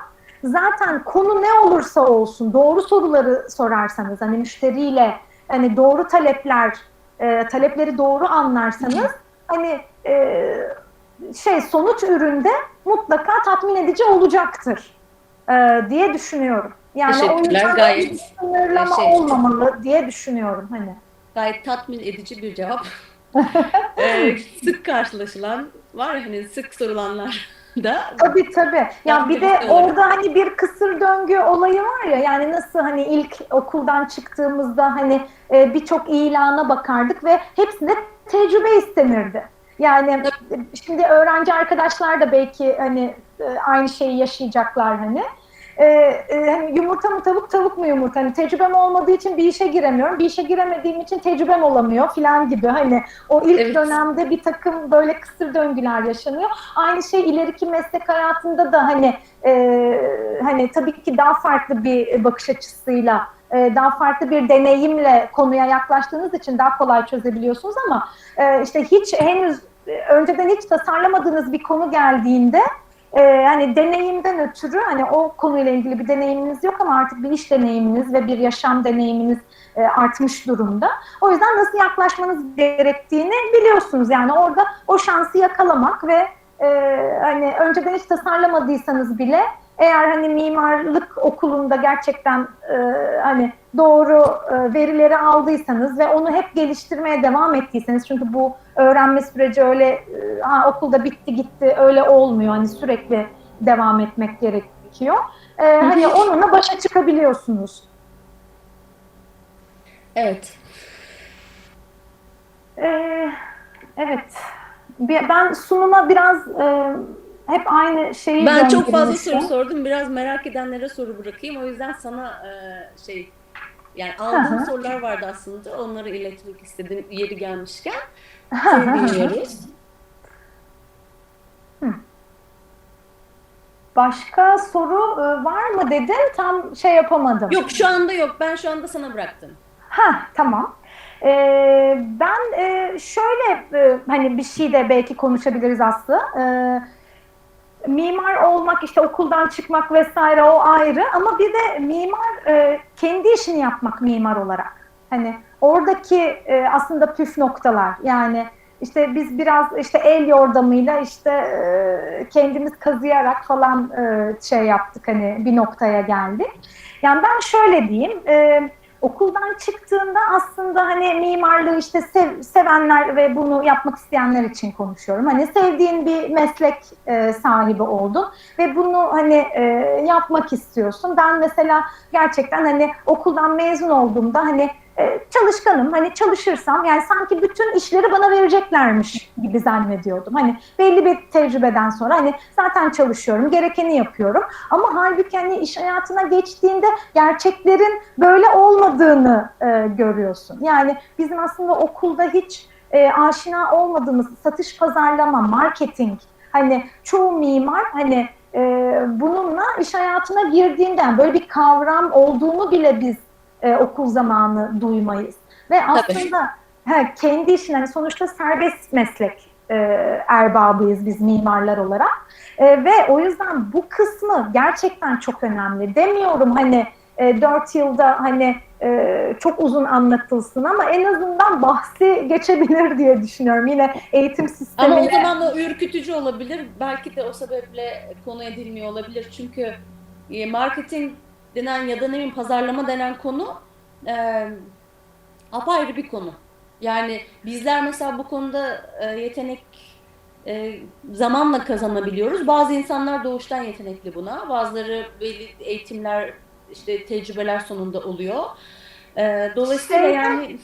zaten konu ne olursa olsun doğru soruları sorarsanız hani müşteriyle hani doğru talepleri doğru anlarsanız hani sonuç üründe mutlaka tatmin edici olacaktır. diye düşünüyorum. Yani o Teşekkürler. yüzden öyle bir sınırlama olmamalı diye düşünüyorum hani. Gayet tatmin edici bir cevap. Sık karşılaşılan var ya hani sık sorulanlar da Tabii tabii. Ya bir de birisi olarak. orada hani bir kısır döngü olayı var ya, yani nasıl hani ilk okuldan çıktığımızda hani birçok ilana bakardık ve hepsinde tecrübe istenirdi. Yani şimdi öğrenci arkadaşlar da belki hani aynı şeyi yaşayacaklar hani. Hani yumurta mı tavuk, tavuk mu yumurta? Hani tecrübem olmadığı için bir işe giremiyorum. Bir işe giremediğim için tecrübem olamıyor filan gibi. Hani o ilk Evet. dönemde bir takım böyle kısır döngüler yaşanıyor. Aynı şey ileriki meslek hayatında da hani tabii ki daha farklı bir bakış açısıyla, daha farklı bir deneyimle konuya yaklaştığınız için daha kolay çözebiliyorsunuz ama işte hiç henüz önceden hiç tasarlamadığınız bir konu geldiğinde hani deneyimden ötürü hani o konuyla ilgili bir deneyiminiz yok ama artık bir iş deneyiminiz ve bir yaşam deneyiminiz artmış durumda. O yüzden nasıl yaklaşmanız gerektiğini biliyorsunuz. Yani orada o şansı yakalamak ve hani önceden hiç tasarlamadıysanız bile eğer hani mimarlık okulunda gerçekten hani doğru verileri aldıysanız ve onu hep geliştirmeye devam ettiyseniz, çünkü bu öğrenme süreci öyle okulda bitti gitti öyle olmuyor. Hani sürekli devam etmek gerekiyor. Hani onunla başa çıkabiliyorsunuz. Evet. Evet. Ben sunuma biraz hep aynı şeyi Ben çok fazla soru döndürmüştüm. sordum. Biraz merak edenlere soru bırakayım. O yüzden sana yani Hı aldığım hı. sorular vardı aslında. Onları iletmek istedim yeri gelmişken. Hı Seni hı hı. dinliyoruz. Hı. Başka soru var mı dedin? Tam şey yapamadım. Yok şu anda yok. Ben şu anda sana bıraktım. Ha, tamam. Ben şöyle hani bir şey de belki konuşabiliriz Aslı. Mimar olmak, işte okuldan çıkmak vesaire o ayrı ama bir de mimar kendi işini yapmak mimar olarak. Hani oradaki aslında püf noktalar, yani işte biz biraz işte el yordamıyla işte kendimiz kazıyarak falan şey yaptık, hani bir noktaya geldik. Yani ben şöyle diyeyim, okuldan çıktığında aslında hani mimarlığı işte sevenler ve bunu yapmak isteyenler için konuşuyorum. Hani sevdiğin bir meslek sahibi oldun ve bunu hani yapmak istiyorsun. Ben mesela gerçekten hani okuldan mezun olduğumda hani çalışkanım, hani çalışırsam yani sanki bütün işleri bana vereceklermiş gibi zannediyordum. Hani belli bir tecrübeden sonra hani zaten çalışıyorum, gerekeni yapıyorum. Ama halbuki hani iş hayatına geçtiğinde gerçeklerin böyle olmadığını görüyorsun. Yani bizim aslında okulda hiç aşina olmadığımız satış, pazarlama, marketing, hani çoğu mimar hani bununla iş hayatına girdiğinden böyle bir kavram olduğunu bile biz okul zamanı duymayız. Ve Tabii. aslında kendi işin, hani sonuçta serbest meslek erbabıyız biz mimarlar olarak. Ve o yüzden bu kısmı gerçekten çok önemli. Demiyorum hani 4 yılda hani çok uzun anlatılsın ama en azından bahsi geçebilir diye düşünüyorum. Yine eğitim Ama o sistemine. zaman o ürkütücü olabilir. Belki de o sebeple konu edilmiyor olabilir. Çünkü marketing denen ya da ne bileyim pazarlama denen konu e, apayrı bir konu. Yani bizler mesela bu konuda yetenek zamanla kazanabiliyoruz. Bazı insanlar doğuştan yetenekli buna. Bazıları belli eğitimler, işte tecrübeler sonunda oluyor. Dolayısıyla Şeyde yani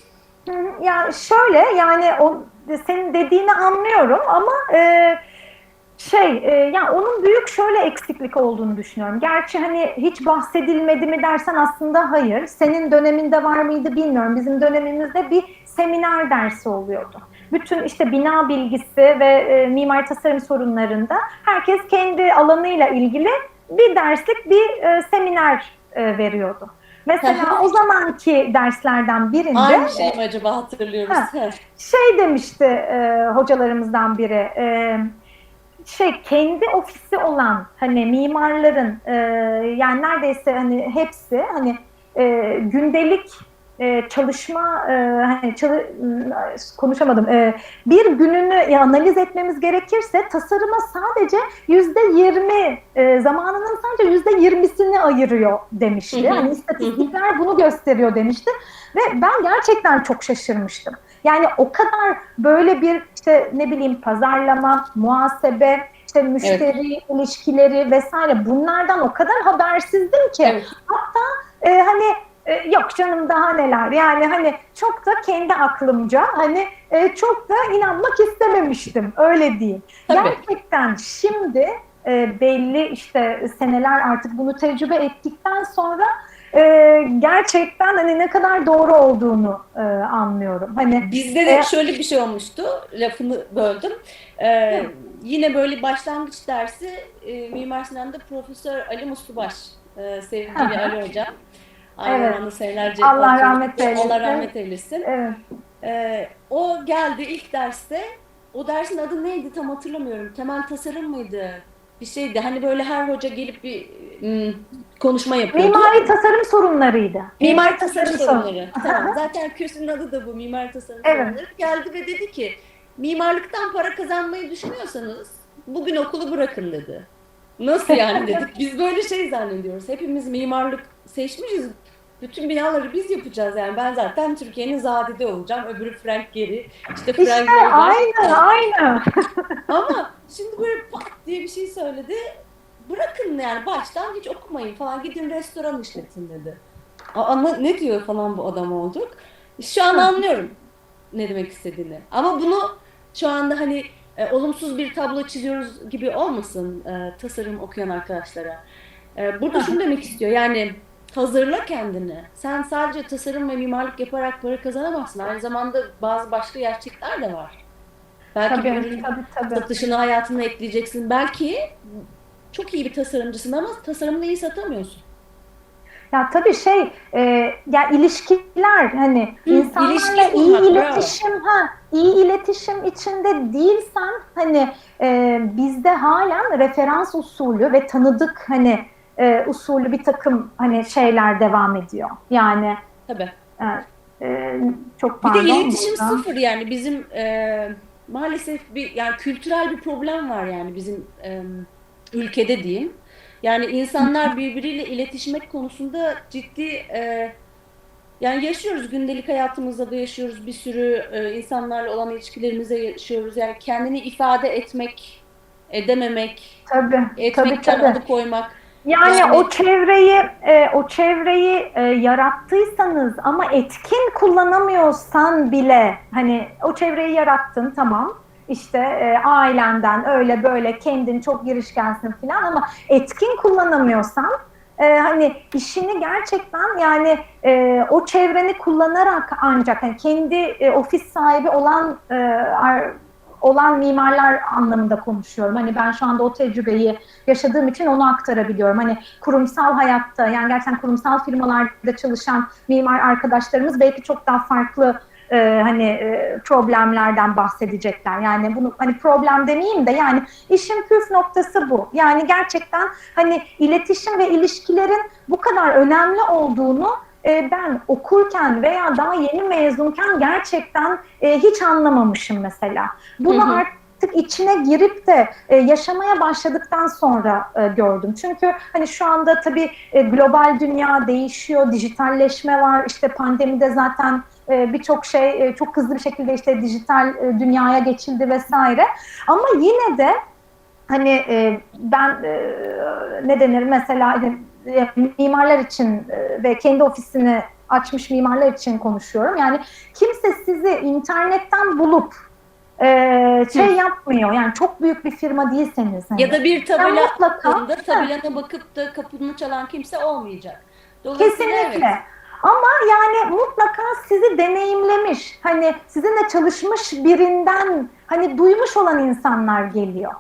yani şöyle, yani o senin dediğini anlıyorum ama yani onun büyük şöyle eksiklik olduğunu düşünüyorum. Gerçi hani hiç bahsedilmedi mi dersen aslında hayır. Senin döneminde var mıydı bilmiyorum. Bizim dönemimizde bir seminer dersi oluyordu. Bütün işte bina bilgisi ve mimari tasarım sorunlarında herkes kendi alanıyla ilgili bir derslik bir seminer veriyordu. Mesela o zamanki derslerden birinde aynı şeyi mi acaba hatırlıyoruz? şey demişti hocalarımızdan biri, kendi ofisi olan hani mimarların yani neredeyse hani hepsi hani gündelik çalışma hani konuşamadım. Bir gününü analiz etmemiz gerekirse tasarıma sadece %20 zamanının sadece %20'sini ayırıyor demişti. Hani istatistikler bunu gösteriyor demişti ve ben gerçekten çok şaşırmıştım. Yani o kadar böyle bir işte ne bileyim pazarlama, muhasebe, işte müşteri ilişkileri vesaire bunlardan o kadar habersizdim ki hatta hani yok canım daha neler yani hani çok da kendi aklımca hani çok da inanmak istememiştim öyle diyeyim. Gerçekten şimdi belli işte seneler artık bunu tecrübe ettikten sonra gerçekten hani ne kadar doğru olduğunu anlıyorum. Hani bizde de şöyle bir şey olmuştu. Lafını böldüm. Yine böyle başlangıç dersi Mimar Sinan'da Profesör Ali Muslubaş, sevgili Ali Hocam. Aynı zamanda senelerce Allah rahmet eylesin. Allah rahmet eylesin. Evet. O geldi ilk derste. O dersin adı neydi tam hatırlamıyorum. Temel tasarım mıydı? Bir şeydi. Hani böyle her hoca gelip bir konuşma yapıyordu. Mimari tasarım sorunlarıydı. Mimari tasarım sorunları. Tamam. Zaten kürsünün adı da bu. Mimari tasarım sorunları. Geldi ve dedi ki mimarlıktan para kazanmayı düşünüyorsanız bugün okulu bırakın dedi. Nasıl yani dedik. Biz böyle şey zannediyoruz. Hepimiz mimarlık seçmişiz. Bütün binaları biz yapacağız yani. Ben zaten Türkiye'nin Zadide olacağım. Öbürü Frank Gehry. İşte Frank aynı. Ama şimdi böyle pat diye bir şey söyledi. Bırakın yani baştan hiç okumayın falan. Gidin restoran işletin dedi. Ama ne diyor falan bu adam olduk. Şu an anlıyorum ne demek istediğini. Ama bunu şu anda hani olumsuz bir tablo çiziyoruz gibi olmasın tasarım okuyan arkadaşlara. Burada şunu demek istiyor yani hazırla kendini. Sen sadece tasarım ve mimarlık yaparak para kazanamazsın. Aynı zamanda bazı başka gerçekler de var. Belki bir ürün satışını hayatına ekleyeceksin. Belki çok iyi bir tasarımcısın ama tasarımını iyi satamıyorsun. Ya tabii ya ilişkiler hani insanlarla iyi iletişim içinde değilsen hani bizde halen referans usulü ve tanıdık hani usulü bir takım hani şeyler devam ediyor. Yani tabii. Çok pardon. Bir de iletişim sıfır yani bizim maalesef yani kültürel bir problem var yani bizim ülkede diyeyim. Yani insanlar birbiriyle iletişmek konusunda ciddi yani yaşıyoruz gündelik hayatımızda da yaşıyoruz bir sürü insanlarla olan ilişkilerimizde yaşıyoruz. Yani kendini ifade etmek, edememek, etmekten alıkoymak. Yani o çevreyi yarattıysanız ama etkin kullanamıyorsan bile hani o çevreyi yarattın tamam. İşte ailenden öyle böyle kendin çok girişkensin falan ama etkin kullanamıyorsan hani işini gerçekten yani o çevreni kullanarak ancak hani kendi ofis sahibi olan mimarlar anlamında konuşuyorum. Hani ben şu anda o tecrübeyi yaşadığım için onu aktarabiliyorum. Hani kurumsal hayatta yani gerçekten kurumsal firmalarda çalışan mimar arkadaşlarımız belki çok daha farklı problemlerden bahsedecekler. Yani bunu hani problem demeyeyim de yani işin püf noktası bu. Yani gerçekten hani iletişim ve ilişkilerin bu kadar önemli olduğunu ben okurken veya daha yeni mezunken gerçekten hiç anlamamışım mesela. Bunu artık içine girip de yaşamaya başladıktan sonra gördüm. Çünkü hani şu anda tabii global dünya değişiyor, dijitalleşme var. İşte pandemide zaten birçok şey çok hızlı bir şekilde işte dijital dünyaya geçildi vesaire. Ama yine de hani ben ne denir mesela mimarlar için ve kendi ofisini açmış mimarlar için konuşuyorum. Yani kimse sizi internetten bulup yapmıyor. Yani çok büyük bir firma değilseniz. Hani. Ya da bir tabela attığında tabelana bakıp da kapını çalan kimse olmayacak. Kesinlikle. Ama yani mutlaka sizi deneyimlemiş, hani sizinle çalışmış birinden hani duymuş olan insanlar geliyor.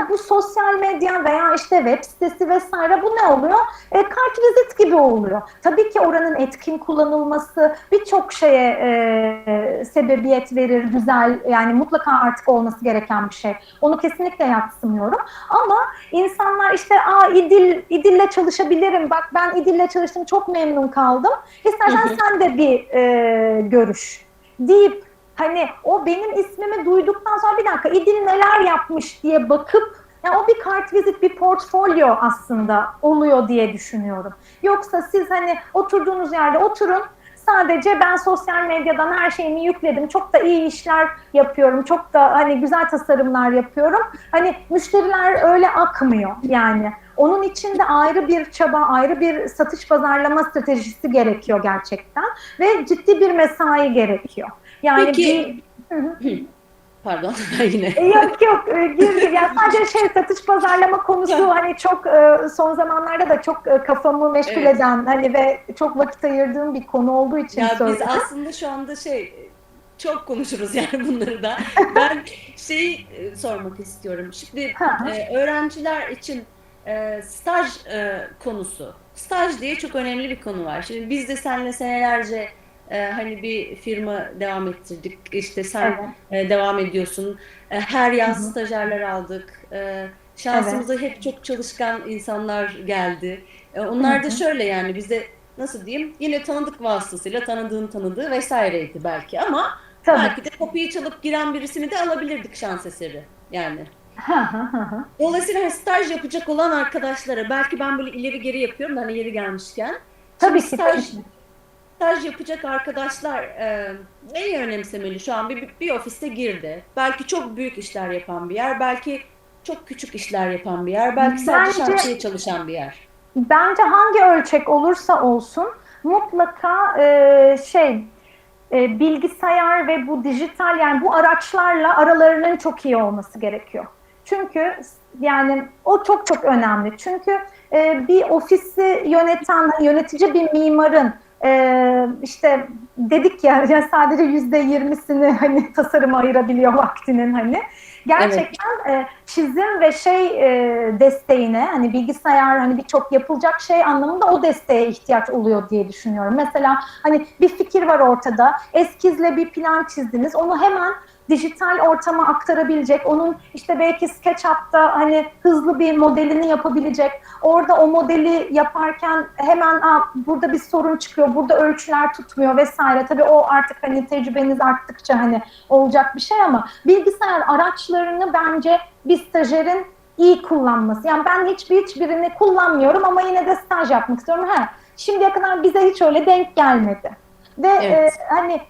Bu sosyal medya veya işte web sitesi vesaire, bu ne oluyor? Kartvizit gibi oluyor. Tabii ki oranın etkin kullanılması birçok şeye sebebiyet verir, güzel, yani mutlaka artık olması gereken bir şey. Onu kesinlikle yadsımıyorum. Ama insanlar işte İdil'le çalışabilirim, bak ben İdil'le çalıştım çok memnun kaldım, İstersen sen de bir görüş deyip hani o benim ismimi duyduktan sonra bir dakika İdil neler yapmış diye bakıp, yani o bir kartvizit, bir portfolyo aslında oluyor diye düşünüyorum. Yoksa siz hani oturduğunuz yerde oturun, sadece ben sosyal medyadan her şeyimi yükledim, çok da iyi işler yapıyorum, çok da hani güzel tasarımlar yapıyorum. Hani müşteriler öyle akmıyor yani. Onun için de ayrı bir çaba, ayrı bir satış pazarlama stratejisi gerekiyor gerçekten ve ciddi bir mesai gerekiyor. Yani Peki, Hı hı. pardon ben yine. Yok yok, gir. Yani sadece satış pazarlama konusu hani çok son zamanlarda da çok kafamı meşgul Evet. eden hani ve çok vakit ayırdığım bir konu olduğu için Ya biz söyledim. aslında şu anda çok konuşuruz yani bunları da. Ben sormak istiyorum. Şimdi öğrenciler için staj konusu. Staj diye çok önemli bir konu var. Şimdi biz de seninle senelerce hani bir firma devam ettirdik. İşte sen Evet. devam ediyorsun. Her Hı yaz hı. stajyerler aldık. Evet. Şansımıza hep çok çalışkan insanlar geldi. Hı Onlar da hı. şöyle yani bizde nasıl diyeyim yine tanıdık vasıtasıyla tanıdığın tanıdığı vesaireydi belki ama Tabii. belki de kapıyı çalıp giren birisini de alabilirdik şans eseri yani. Hı hı hı hı. Dolayısıyla hani staj yapacak olan arkadaşlara belki ben böyle ileri geri yapıyorum da hani yeri gelmişken. Şimdi Tabii ki, tabii staj ki. staj yapacak arkadaşlar neyi önemsemeli şu an bir ofiste girdi. Belki çok büyük işler yapan bir yer, belki çok küçük işler yapan bir yer, belki sadece Bence şantiye çalışan bir yer. bence hangi ölçek olursa olsun mutlaka bilgisayar ve bu dijital, yani bu araçlarla aralarının çok iyi olması gerekiyor. Çünkü yani o çok çok önemli. Çünkü bir ofisi yönetici bir mimarın işte dedik ya, yani sadece %20'sini hani tasarıma ayırabiliyor vaktinin hani. Evet, Gerçekten çizim ve desteğine, hani bilgisayar, hani birçok yapılacak şey anlamında o desteğe ihtiyaç oluyor diye düşünüyorum. Mesela hani bir fikir var ortada, eskizle bir plan çizdiniz, onu hemen dijital ortama aktarabilecek, onun işte belki SketchUp'ta hani hızlı bir modelini yapabilecek, orada o modeli yaparken hemen burada bir sorun çıkıyor, burada ölçüler tutmuyor vesaire. Tabii o artık hani tecrübeniz arttıkça hani olacak bir şey, ama bilgisayar araçlarını bence bir stajyerin iyi kullanması. Yani ben hiçbirini kullanmıyorum ama yine de staj yapmak istiyorum. Şimdiye kadar bize hiç öyle denk gelmedi. Ve evet. hani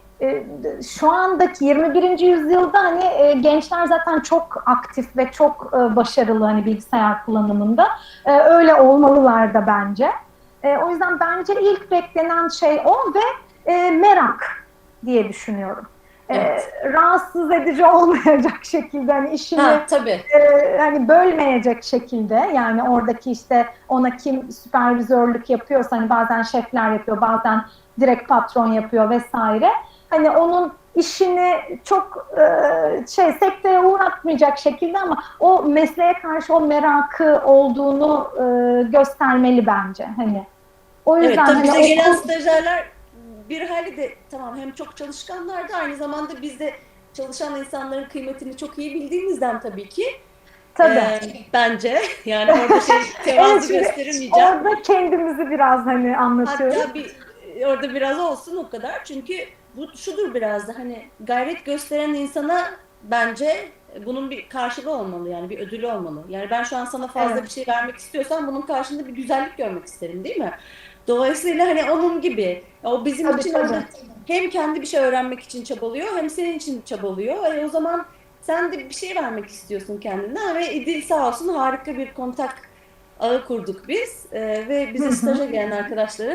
şu andaki 21. yüzyılda hani gençler zaten çok aktif ve çok başarılı hani bilgisayar kullanımında. Öyle olmalılar da bence. O yüzden bence ilk beklenen şey o ve merak diye düşünüyorum. Evet. Rahatsız edici olmayacak şekilde, hani işini Ha tabii. hani bölmeyecek şekilde, yani oradaki işte ona kim süpervizörlük yapıyorsa, hani bazen şefler yapıyor, bazen direkt patron yapıyor vesaire. Hani onun işini çok sekteye uğratmayacak şekilde ama o mesleğe karşı o merakı olduğunu göstermeli bence. Hani o Evet, yüzden tabii hani bize gelen okul stajyerler bir hali de tamam hem çok çalışkanlar da aynı zamanda biz de çalışan insanların kıymetini çok iyi bildiğimizden tabii ki tabii. bence yani orada Evet, tevazu şimdi gösteremeyeceğim. orada kendimizi biraz hani anlatıyorum. Hatta orada biraz olsun o kadar. Çünkü bu şudur biraz da hani gayret gösteren insana bence bunun bir karşılığı olmalı yani bir ödülü olmalı. Yani ben şu an sana fazla bir Evet, şey vermek istiyorsam bunun karşılığında bir güzellik görmek isterim değil mi? Dolayısıyla hani onun gibi o bizim tabii için tabii. orada hem kendi bir şey öğrenmek için çabalıyor hem senin için çabalıyor. O zaman sen de bir şey vermek istiyorsun kendinden ve İdil sağ olsun harika bir kontak ağı kurduk biz. Ve Hı bize hı. staja gelen arkadaşlara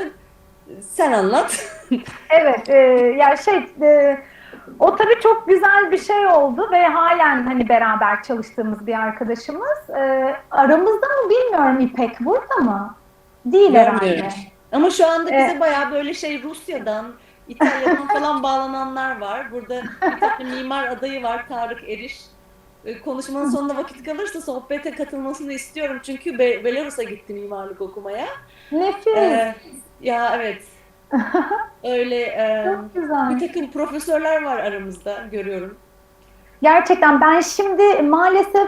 sen anlat. Evet, ya o tabii çok güzel bir şey oldu ve halen hani beraber çalıştığımız bir arkadaşımız. Aramızda mı bilmiyorum, İpek burada mı? Değil Görmüyorum. herhalde. Ama şu anda bize E, bayağı böyle Rusya'dan, İtalya'dan falan bağlananlar var. Burada bir tane mimar adayı var Tarık Eriş. konuşmanın sonunda vakit kalırsa sohbete katılmasını istiyorum. Çünkü Belarus'a gitti mimarlık okumaya. Nefis. Ya evet. Öyle Çok bir güzel. takım profesörler var aramızda görüyorum. Gerçekten ben şimdi maalesef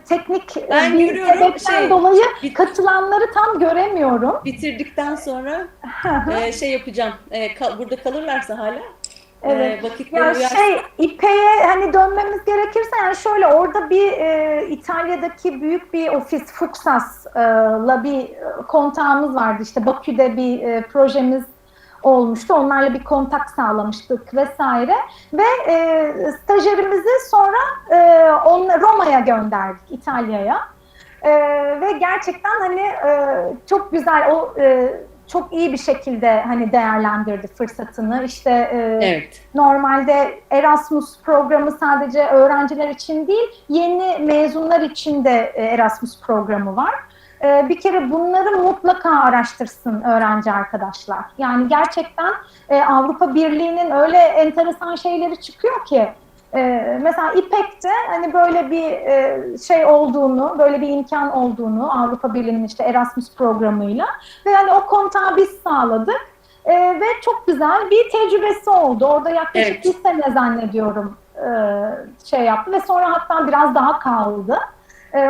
teknik Ben bir görüyorum sebepten dolayı bit- katılanları tam göremiyorum. bitirdikten sonra şey yapacağım. Burada kalırlarsa hala Evet. vakitleri Ya uyarsa. İPE'ye hani dönmemiz gerekirse yani şöyle orada bir İtalya'daki büyük bir ofis Fuksas'la bir kontağımız vardı. İşte Bakü'de bir projemiz olmuştu. Onlarla bir kontak sağlamıştık vesaire. Ve stajyerimizi sonra Roma'ya gönderdik, İtalya'ya. Ve gerçekten hani çok güzel çok iyi bir şekilde hani değerlendirdi fırsatını. İşte Evet. normalde Erasmus programı sadece öğrenciler için değil, yeni mezunlar için de Erasmus programı var. Bir kere bunları mutlaka araştırsın öğrenci arkadaşlar. Yani gerçekten Avrupa Birliği'nin öyle enteresan şeyleri çıkıyor ki mesela İPEK'te hani böyle bir şey olduğunu, böyle bir imkan olduğunu Avrupa Birliği'nin işte Erasmus programıyla ve hani o kontağı biz sağladık ve çok güzel bir tecrübesi oldu. Orada yaklaşık bir Evet. sene zannediyorum şey yaptı ve sonra hatta biraz daha kaldı.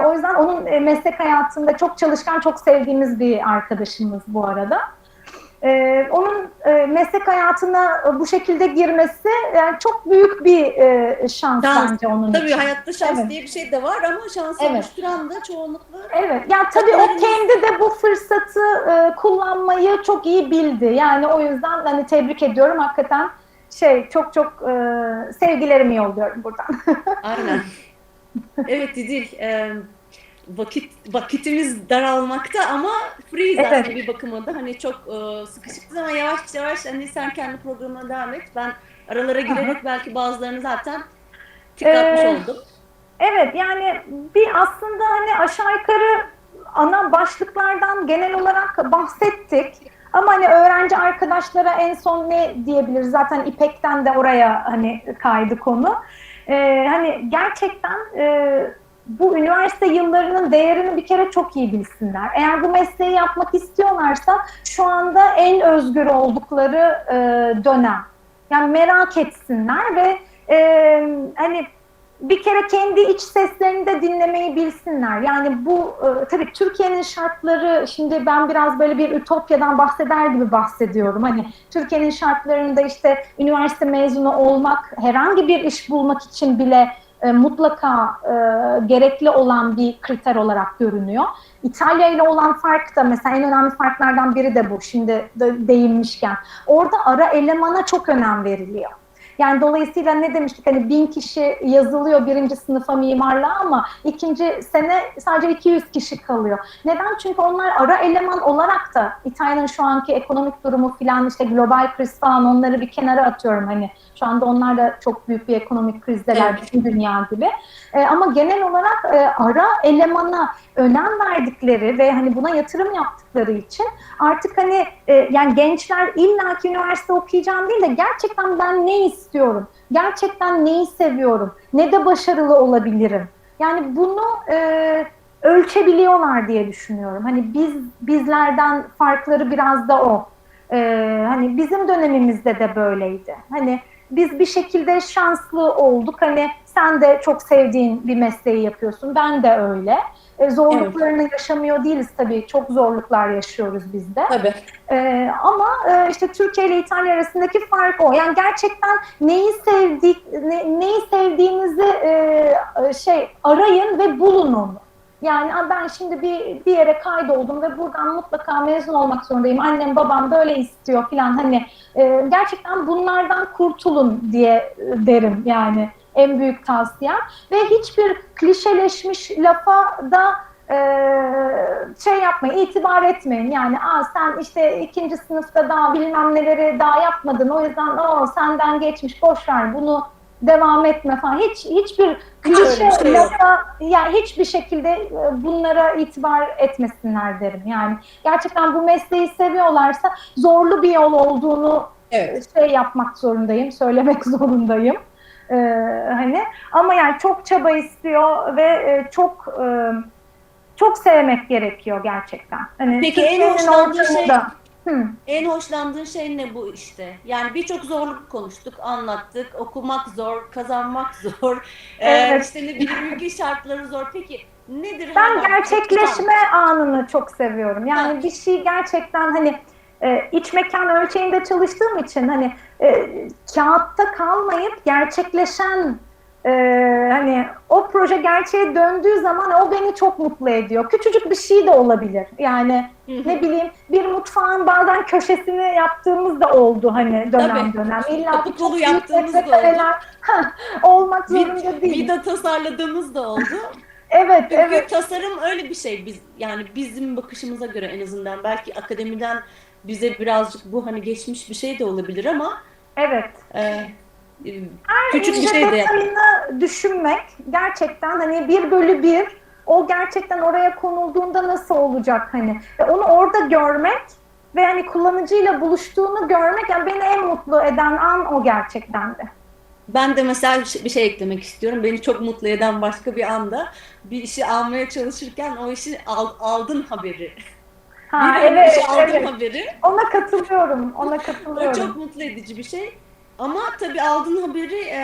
O yüzden onun meslek hayatında çok çalışkan, çok sevdiğimiz bir arkadaşımız bu arada. Onun meslek hayatına bu şekilde girmesi yani çok büyük bir şans Şans. bence onun Tabii için. hayatta şans Evet. diye bir şey de var ama şansı Evet. oluşturan da çoğunlukla Evet. Yani tabii o hocalarımız. kendi de bu fırsatı kullanmayı çok iyi bildi. Yani o yüzden hani tebrik ediyorum. Hakikaten çok çok sevgilerimi yolluyorum buradan. Aynen. Evet Didil. Vakitimiz daralmakta ama freeyiz aslında Evet. bir bakıma da. Hani çok sıkışıktı ama yavaş yavaş hani sen kendi programına devam et. Ben aralara Aha. girerek belki bazılarını zaten tıklatmış Ee, oldum. Evet yani bir aslında hani aşağı yukarı ana başlıklardan genel olarak bahsettik. Ama hani öğrenci arkadaşlara en son ne diyebiliriz? Zaten İpek'ten de oraya hani kaydı konu. Hani gerçekten bu üniversite yıllarının değerini bir kere çok iyi bilsinler. Eğer bu mesleği yapmak istiyorlarsa şu anda en özgür oldukları dönem. Yani merak etsinler ve hani bir kere kendi iç seslerini de dinlemeyi bilsinler. Yani bu tabii Türkiye'nin şartları, şimdi ben biraz böyle bir ütopyadan bahseder gibi bahsediyorum. Hani Türkiye'nin şartlarında işte üniversite mezunu olmak, herhangi bir iş bulmak için bile mutlaka gerekli olan bir kriter olarak görünüyor. İtalya ile olan fark da mesela en önemli farklardan biri de bu. Şimdi de değinmişken. Orada ara elemana çok önem veriliyor. Yani dolayısıyla ne demiştik hani 1000 kişi yazılıyor birinci sınıfa mimarlığa ama ikinci sene sadece 200 kişi kalıyor. Neden? Çünkü onlar ara eleman olarak da İtalya'nın şu anki ekonomik durumu filan işte global kriz falan onları bir kenara atıyorum hani şu anda onlar da çok büyük bir ekonomik krizdeler Evet. bütün dünya gibi. Ama genel olarak ara elemana önem verdikleri ve hani buna yatırım yaptıkları için artık hani yani gençler illaki üniversite okuyacağım değil de gerçekten ben ne istiyorum? Gerçekten neyi seviyorum? Ne de başarılı olabilirim? Yani bunu ölçebiliyorlar diye düşünüyorum. Hani bizlerden farkları biraz da o. Hani bizim dönemimizde de böyleydi. Hani biz bir şekilde şanslı olduk. Hani sen de çok sevdiğin bir mesleği yapıyorsun. Ben de öyle. Evet. Zorluklarını yaşamıyor değiliz tabii. Çok zorluklar yaşıyoruz biz de. Tabii. Ama işte Türkiye ile İtalya arasındaki fark o. Yani gerçekten neyi sevdiğinizi arayın ve bulun onu. Yani ben şimdi bir yere kaydoldum ve buradan mutlaka mezun olmak zorundayım. Annem babam böyle istiyor falan. Hani gerçekten bunlardan kurtulun diye derim yani en büyük tavsiyem. Ve hiçbir klişeleşmiş lafa da yapmayın, itibar etmeyin. Yani sen işte ikinci sınıfta daha bilmem neleri daha yapmadın. O yüzden senden geçmiş boş ver bunu devam etme falan. Hiçbir Hiç öyle bir klişe şey yok. lafa yani hiçbir şekilde bunlara itibar etmesinler derim. Yani gerçekten bu mesleği seviyorlarsa zorlu bir yol olduğunu Evet. yapmak zorundayım, söylemek zorundayım. Ee, hani ama yani çok çaba istiyor ve çok sevmek gerekiyor gerçekten. Hani Peki en Türkiye'nin hoşlandığın şey ortamında. Hı. En hoşlandığın şey ne bu işte? Yani birçok zorluk konuştuk, anlattık. Okumak zor, kazanmak zor. Evet. İşte ne bileyim ülke şartları zor. Peki nedir Ben hala bu tutan? gerçekleşme anını çok seviyorum. Ha, Yani bir şey gerçekten hani iç mekan ölçeğinde çalıştığım için hani kağıtta kalmayıp gerçekleşen e, hani o proje gerçeğe döndüğü zaman o beni çok mutlu ediyor. Küçücük bir şey de olabilir. Yani hı ne hı. bileyim bir mutfağın bazen köşesini yaptığımız da oldu hani dönem Tabii. dönem. İlla ki Kapı kolu çok büyük yaptığımız da oldu. metrekareler olmak zorunda değil. Vida tasarladığımız da oldu. Evet, Çünkü evet, tasarım öyle bir şey. Yani bizim bakışımıza göre en azından belki akademiden bize birazcık bu hani geçmiş bir şey de olabilir ama evet. e, e, küçük bir İnce şey de yap. detayını düşünmek gerçekten hani 1/1 o gerçekten oraya konulduğunda nasıl olacak hani ve onu orada görmek ve hani kullanıcıyla buluştuğunu görmek yani beni en mutlu eden an o gerçekten de. Ben de mesela bir şey eklemek istiyorum. Beni çok mutlu eden başka bir anda bir işi almaya çalışırken o işi aldın haberi. Bir Ha an işi evet aldın evet haberi. ona katılıyorum ona O çok katılıyorum. mutlu edici bir şey. Ama tabii aldığın haberi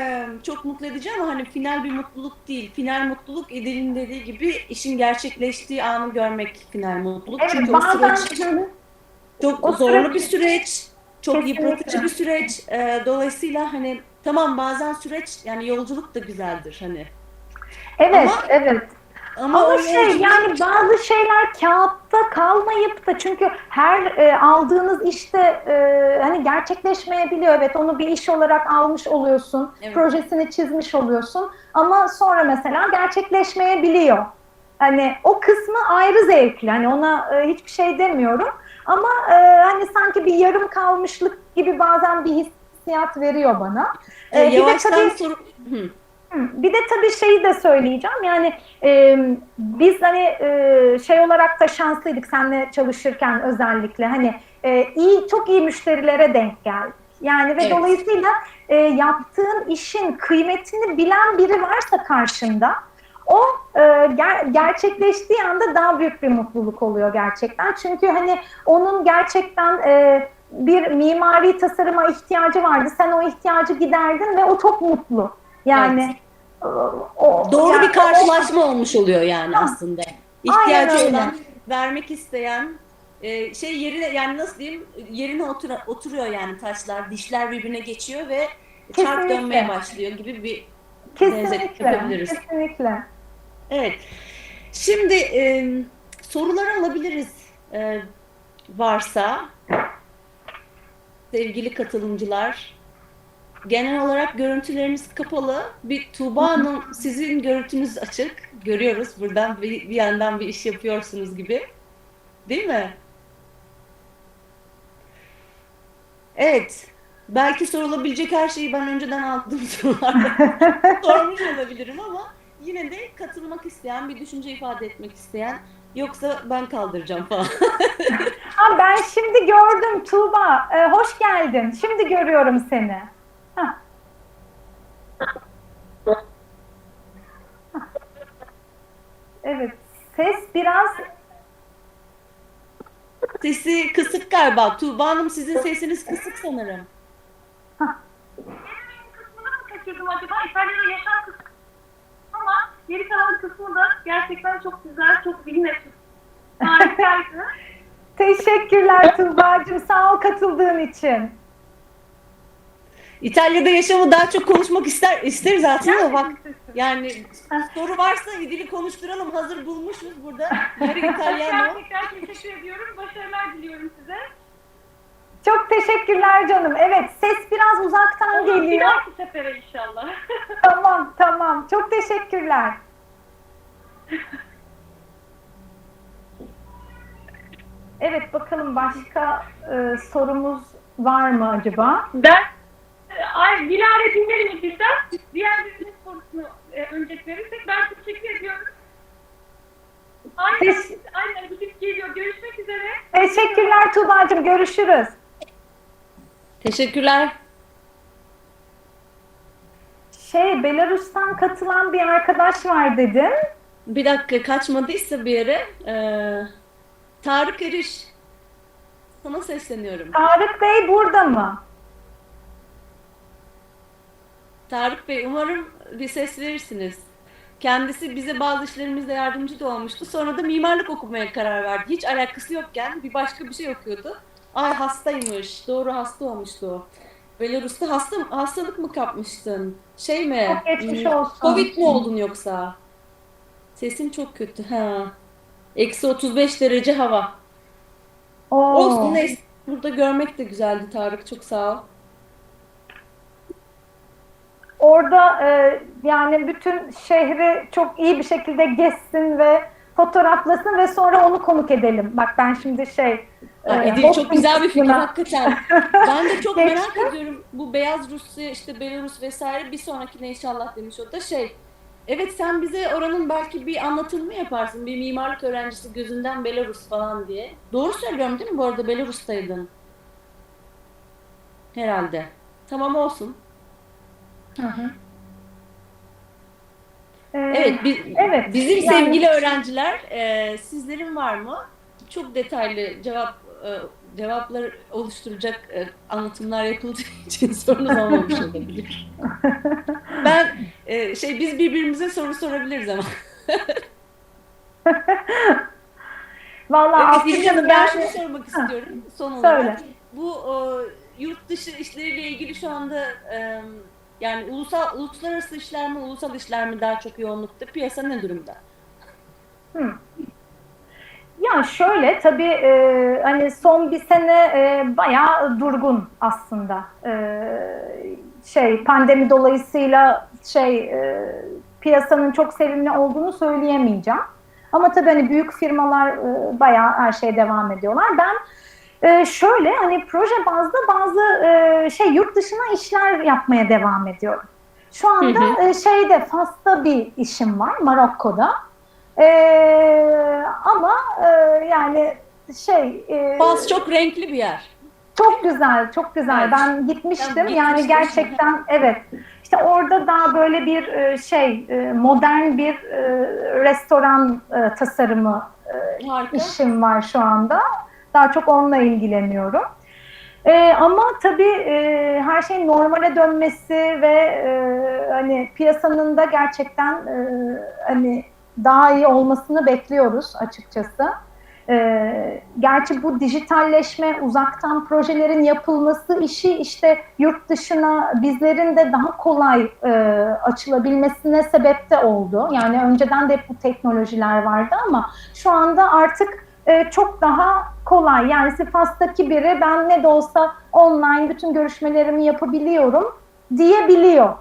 çok mutlu edici ama hani final bir mutluluk değil. Final mutluluk Edil'in dediği gibi işin gerçekleştiği anı görmek final mutluluk. Evet Çünkü o bazen süreç çok o zorlu bir süreç süreç, çok yıpratıcı bir kesinlikle. süreç. Dolayısıyla hani tamam bazen süreç yani yolculuk da güzeldir hani. Evet Ama evet. ama Ama o şey yolculuğun yani bazı şeyler kağıtta kalmayıp da çünkü her aldığınız işte hani gerçekleşmeyebiliyor. Evet onu bir iş olarak almış oluyorsun. evet. Projesini çizmiş oluyorsun. Ama sonra mesela gerçekleşmeyebiliyor. Hani o kısmı ayrı zevkli. Hani ona hiçbir şey demiyorum. Ama hani sanki bir yarım kalmışlık gibi bazen bir hissiyat veriyor bana. Bir de Yavaştan tabii soru bir de tabii şeyi de söyleyeceğim yani biz hani şey olarak da şanslıydık seninle çalışırken özellikle hani çok iyi müşterilere denk geldik. Yani ve evet. dolayısıyla yaptığın işin kıymetini bilen biri varsa karşında o gerçekleştiği anda daha büyük bir mutluluk oluyor gerçekten. Çünkü hani onun gerçekten bir mimari tasarıma ihtiyacı vardı. Sen o ihtiyacı giderdin ve o çok mutlu. Evet. Yani o Doğru yani bir o karşılaşma olmuş oluyor yani aslında. aynen İhtiyacı öyle. olan, vermek isteyen şey yerine yani nasıl diyeyim yerine oturuyor yani taşlar, dişler birbirine geçiyor ve çark dönmeye Kesinlikle. başlıyor gibi bir benzetmek Kesinlikle. yapabiliriz. Kesinlikle. Evet. Şimdi sorular alabiliriz varsa sevgili katılımcılar. Genel olarak görüntüleriniz kapalı. Bir Tuğba Hanım sizin görüntünüz açık. Görüyoruz buradan bir yandan bir iş yapıyorsunuz gibi. Değil mi? Evet. Belki sorulabilecek her şeyi ben önceden aldığım sorularda sormuş olabilirim ama yine de katılmak isteyen, bir düşünce ifade etmek isteyen yoksa ben kaldıracağım falan. Ha, ben şimdi gördüm Tuğba. Hoş geldin. Şimdi görüyorum seni. Hah, evet. Ses biraz Sesi kısık galiba. Tuğba Hanım sizin sesiniz kısık sanırım. Kısmını mı kaçırdım acaba? İtalya'da yaşam kısmı ama geri kalan kısmı da gerçekten çok güzel, çok bilinçli. Harikaydı. teşekkürler Tuğba'cığım. Sağ ol katıldığın için. İtalya'da yaşamı daha çok konuşmak isteriz aslında da bak Gerçekten sesim. yani soru varsa İdil'i konuşturalım. Hazır bulmuşuz burada. Yarı İtalyano. Gerçekten teşekkür ediyorum. Başarılar diliyorum size. Çok teşekkürler canım. Evet, ses biraz uzaktan Olur, bir geliyor. dahaki sefere inşallah. Tamam, tamam. Çok teşekkürler. Evet, bakalım başka sorumuz var mı acaba? Ben Dilara dinlerim bizden. Diğerlerinin sorusunu öncelik verirsek ben teşekkür ediyorum. Aynen gidip geliyor. Görüşmek üzere. Teşekkürler Tuğba'cığım. Görüşürüz. Teşekkürler. Belarus'tan katılan bir arkadaş var dedin. Bir dakika, kaçmadıysa bir yere. Tarık Eriş, sana sesleniyorum. Tarık Bey burada mı? Tarık Bey, umarım bir ses verirsiniz. Kendisi bize bazı işlerimizde yardımcı da olmuştu. Sonra da mimarlık okumaya karar verdi. Hiç alakası yokken bir başka bir şey okuyordu. Ay, hastaymış. Doğru, hasta olmuştu o. Belarus'ta hastalık mı kapmıştın? Şey mi? Çok geçmiş olsun. Covid mi oldun yoksa? Sesin çok kötü. Ha. -35 derece hava. Olsun, Oo. neyse. Burada görmek de güzeldi Tarık. Çok sağ ol. Orada yani bütün şehri çok iyi bir şekilde gezsin ve fotoğraflasın ve sonra onu konuk edelim. Bak ben şimdi Edil, çok Boston güzel bir fikir kısmına hakikaten. Ben de çok merak geçtim. ediyorum. Bu Beyaz Rusya, işte Belarus vesaire, bir sonrakine inşallah demiş o da Evet, sen bize oranın belki bir anlatımı yaparsın. Bir mimarlık öğrencisi gözünden Belarus falan diye. Doğru söylüyorum değil mi? Bu arada Belarus'taydın herhalde. Tamam, olsun. Hı hı. Evet, Evet, bizim yani sevgili öğrenciler, sizlerin var mı? Çok detaylı cevaplar oluşturacak anlatımlar yapıldığı için sorunuz olmamış olabilir. Ben biz birbirimize soru sorabiliriz ama. vallahi Evet aslında İlhan'ım, ben şunu yani sormak istiyorum son söyle. olarak. Bu yurt dışı işleriyle ilgili şu anda yani uluslararası işler mi, ulusal işler mi daha çok yoğunlukta? Piyasa ne durumda? Hı. Ya şöyle tabii hani son bir sene bayağı durgun aslında. Pandemi dolayısıyla piyasanın çok sevimli olduğunu söyleyemeyeceğim. Ama tabii hani büyük firmalar bayağı her şeye devam ediyorlar. Ben hani proje bazlı bazı yurt dışına işler yapmaya devam ediyorum. Şu Hı anda hı. Fas'ta bir işim var, Marokko'da. Ama yani Fas çok renkli bir yer. çok güzel, çok güzel. Evet. Ben gitmiştim. Yani Gitmiştim. gerçekten evet. İşte orada daha böyle bir modern bir restoran tasarımı Harika. işim var şu anda. Daha çok onunla ilgileniyorum. Ama tabii her şeyin normale dönmesi ve hani piyasanın da gerçekten hani daha iyi olmasını bekliyoruz açıkçası. Gerçi bu dijitalleşme, uzaktan projelerin yapılması işi işte yurt dışına bizlerin de daha kolay açılabilmesine sebep de oldu. Yani önceden de hep bu teknolojiler vardı ama şu anda artık çok daha kolay. Yani Sifas'taki biri ben ne de olsa online bütün görüşmelerimi yapabiliyorum diyebiliyor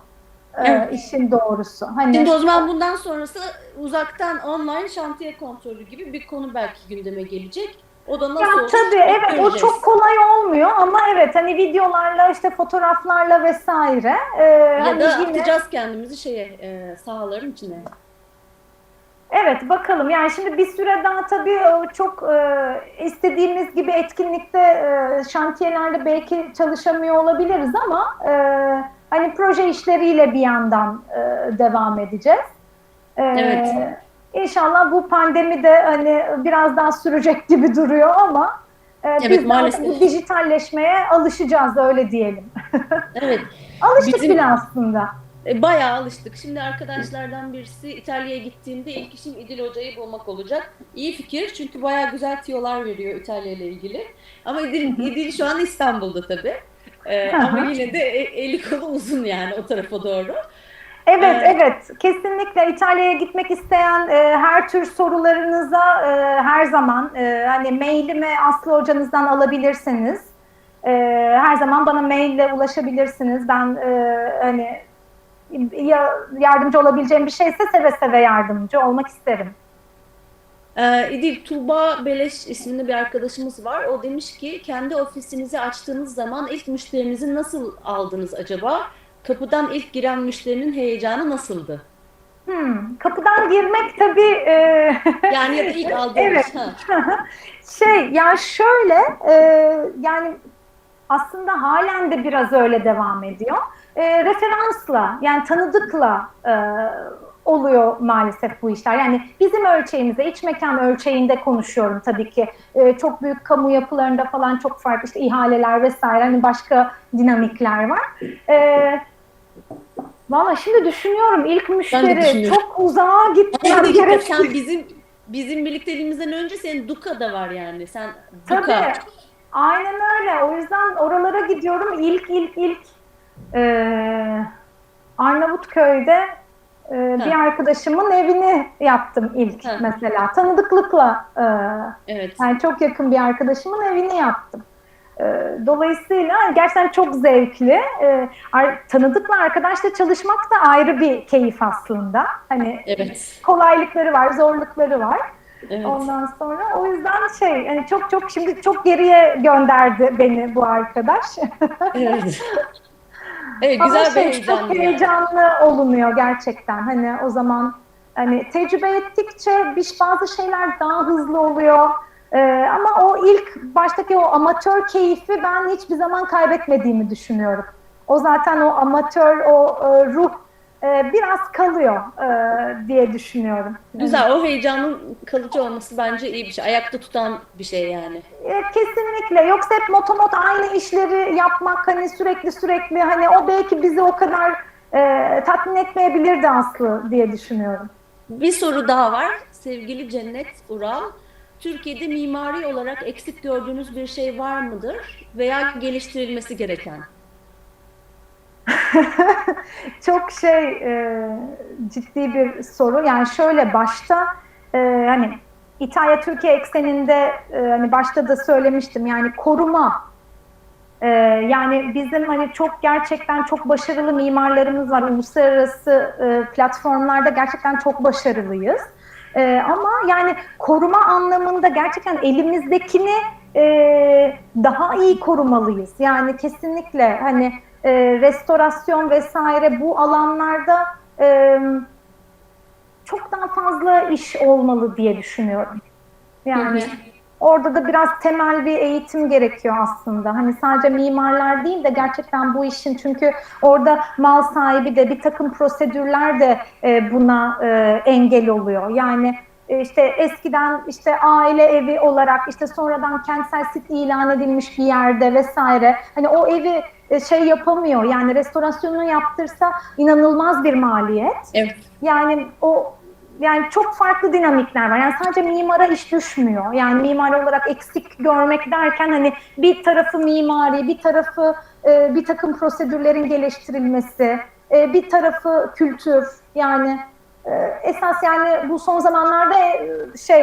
Evet. işin doğrusu. Hani Şimdi o zaman bundan sonrası uzaktan online şantiye kontrolü gibi bir konu belki gündeme gelecek. O da nasıl olur? tabii evet o Göreceğiz. çok kolay olmuyor ama evet hani videolarla işte fotoğraflarla vesaire Ya hani da yine atacağız kendimizi sahaların içine. evet bakalım yani şimdi bir süre daha tabii çok istediğimiz gibi etkinlikte şantiyelerde belki çalışamıyor olabiliriz ama hani proje işleriyle bir yandan devam edeceğiz. Evet. İnşallah bu pandemi de hani biraz daha sürecek gibi duruyor ama Evet, biz de maalesef. bu dijitalleşmeye alışacağız öyle diyelim. Evet. Alıştık Bizim bile aslında. bayağı alıştık. Şimdi arkadaşlardan birisi İtalya'ya gittiğinde ilk işim İdil Hoca'yı bulmak olacak. İyi fikir, çünkü bayağı güzel tiyolar veriyor İtalya ile ilgili. Ama İdil şu an İstanbul'da tabii. Ama yine de eli kolu uzun yani o tarafa doğru. Evet, Ee, evet. Kesinlikle İtalya'ya gitmek isteyen her tür sorularınıza her zaman hani mailimi Aslı hocanızdan alabilirsiniz. Her zaman bana maille ulaşabilirsiniz. Ben hani yardımcı olabileceğim bir şeyse seve seve yardımcı olmak isterim. İdil, Tuğba Beleş isimli bir arkadaşımız var. O demiş ki kendi ofisinizi açtığınız zaman ilk müşterinizi nasıl aldınız acaba? Kapıdan ilk giren müşterinin heyecanı nasıldı? Kapıdan girmek tabii Yani ya da ilk evet. aldığınız. Ha. Ya şöyle yani aslında halen de biraz öyle devam ediyor. referansla, yani tanıdıkla oluyor maalesef bu işler. Yani bizim ölçeğimizde, iç mekan ölçeğinde konuşuyorum tabii ki. Çok büyük kamu yapılarında falan çok farklı işte ihaleler vesaire, hani başka dinamikler var. Valla şimdi düşünüyorum, ilk Ben de müşteri düşünüyorum. çok uzağa Ama bir gitmem dakika, gerek. sen bizim birlikteliğimizden önce senin Duka da var yani. Sen Duka. Tabii, aynen öyle. O yüzden oralara gidiyorum. İlk Arnavutköy'de bir Ha, arkadaşımın evini yaptım ilk ha, mesela. Tanıdıklıkla, evet. yani çok yakın bir arkadaşımın evini yaptım. Dolayısıyla gerçekten çok zevkli. Tanıdıkla, arkadaşla çalışmak da ayrı bir keyif aslında. Hani Evet. kolaylıkları var, zorlukları var. Evet. Ondan sonra o yüzden hani çok şimdi çok geriye gönderdi beni bu arkadaş. Evet. Evet, Ama güzel bir çok heyecanlı yani. heyecanlı olunuyor gerçekten. Hani o zaman hani tecrübe ettikçe bazı şeyler daha hızlı oluyor. Ama o ilk baştaki o amatör keyfi ben hiçbir zaman kaybetmediğimi düşünüyorum. O zaten o amatör, o ruh biraz kalıyor diye düşünüyorum. Yani, Güzel. O heyecanın kalıcı olması bence iyi bir şey. Ayakta tutan bir şey yani. kesinlikle. Yoksa hep motomot aynı işleri yapmak, hani sürekli hani o belki bizi o kadar tatmin etmeyebilirdi Aslı diye düşünüyorum. Bir soru daha var. Sevgili Cennet Ural. Türkiye'de mimari olarak eksik gördüğünüz bir şey var mıdır? Veya geliştirilmesi gereken? Çok ciddi bir soru. Yani şöyle başta hani İtalya Türkiye ekseninde hani başta da söylemiştim, yani koruma. Yani bizim hani çok gerçekten çok başarılı mimarlarımız var. Uluslararası platformlarda gerçekten çok başarılıyız. Ama yani koruma anlamında gerçekten elimizdekini daha iyi korumalıyız. Yani kesinlikle hani restorasyon vesaire bu alanlarda e, çok daha fazla iş olmalı diye düşünüyorum. Hı hı. Yani orada da biraz temel bir eğitim gerekiyor aslında. Hani sadece mimarlar değil de gerçekten bu işin, çünkü orada mal sahibi de bir takım prosedürler de buna engel oluyor. Yani işte eskiden işte aile evi olarak işte sonradan kentsel sit ilan edilmiş bir yerde vesaire. Hani o evi yapamıyor. Yani restorasyonunu yaptırsa inanılmaz bir maliyet. Evet. Yani yani çok farklı dinamikler var. Yani sadece mimara iş düşmüyor. Yani mimari olarak eksik görmek derken hani bir tarafı mimari, bir tarafı bir takım prosedürlerin geliştirilmesi, bir tarafı kültür. Yani esas yani bu son zamanlarda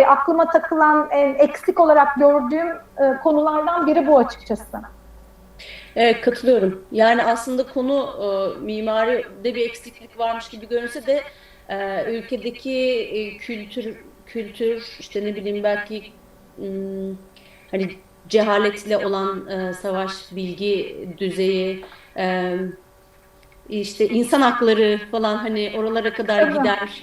aklıma takılan eksik olarak gördüğüm konulardan biri bu açıkçası. Evet, katılıyorum. Yani aslında konu mimaride bir eksiklik varmış gibi görünse de ülkedeki kültür işte ne bileyim belki hani cehaletle olan savaş bilgi düzeyi, e, işte insan hakları falan hani oralara kadar Tabii, gider.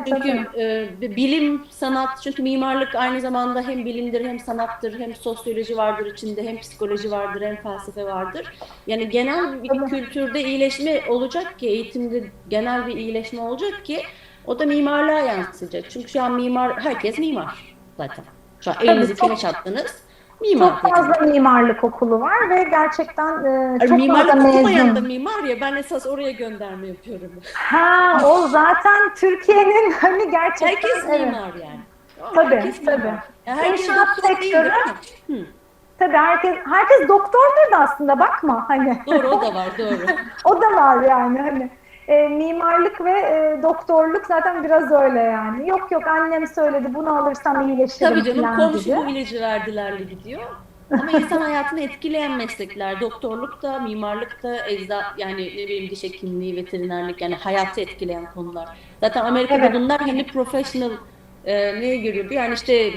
Çünkü tabii. bilim, sanat, çünkü mimarlık aynı zamanda hem bilimdir, hem sanattır, hem sosyoloji vardır içinde, hem psikoloji vardır, hem felsefe vardır. Yani genel bir Tabii. kültürde iyileşme olacak ki, eğitimde genel bir iyileşme olacak ki, o da mimarlığa yansıyacak. Çünkü şu an herkes mimar zaten. Şu an Tabii elinizi kime çattınız? Mimar çok yani. fazla mimarlık okulu var ve gerçekten çok fazla Mimarlık okumayan da mezun. mimar ya, ben esas oraya gönderme yapıyorum. Ha, o zaten Türkiye'nin hani gerçekten Herkes evet. mimar yani. Tamam, Tabii, herkes tabii. mimar. Ya herkes İnşaat doktor sektörü, değildir ama. Hı, tabii herkes doktordur da aslında, bakma hani. doğru, o da var, doğru. O da var yani hani. Mimarlık ve doktorluk zaten biraz öyle yani. Yok annem söyledi bunu alırsam Tabii iyileşirim canım, falan komşu gibi. bu ilacı verdilerle gidiyor. Ama insan hayatını etkileyen meslekler, doktorluk da, mimarlık da, yani ne bileyim diş hekimliği, veterinerlik, yani hayatı etkileyen konular. Zaten Amerika'da Evet, bunlar hani professional neye görüyordu? Yani işte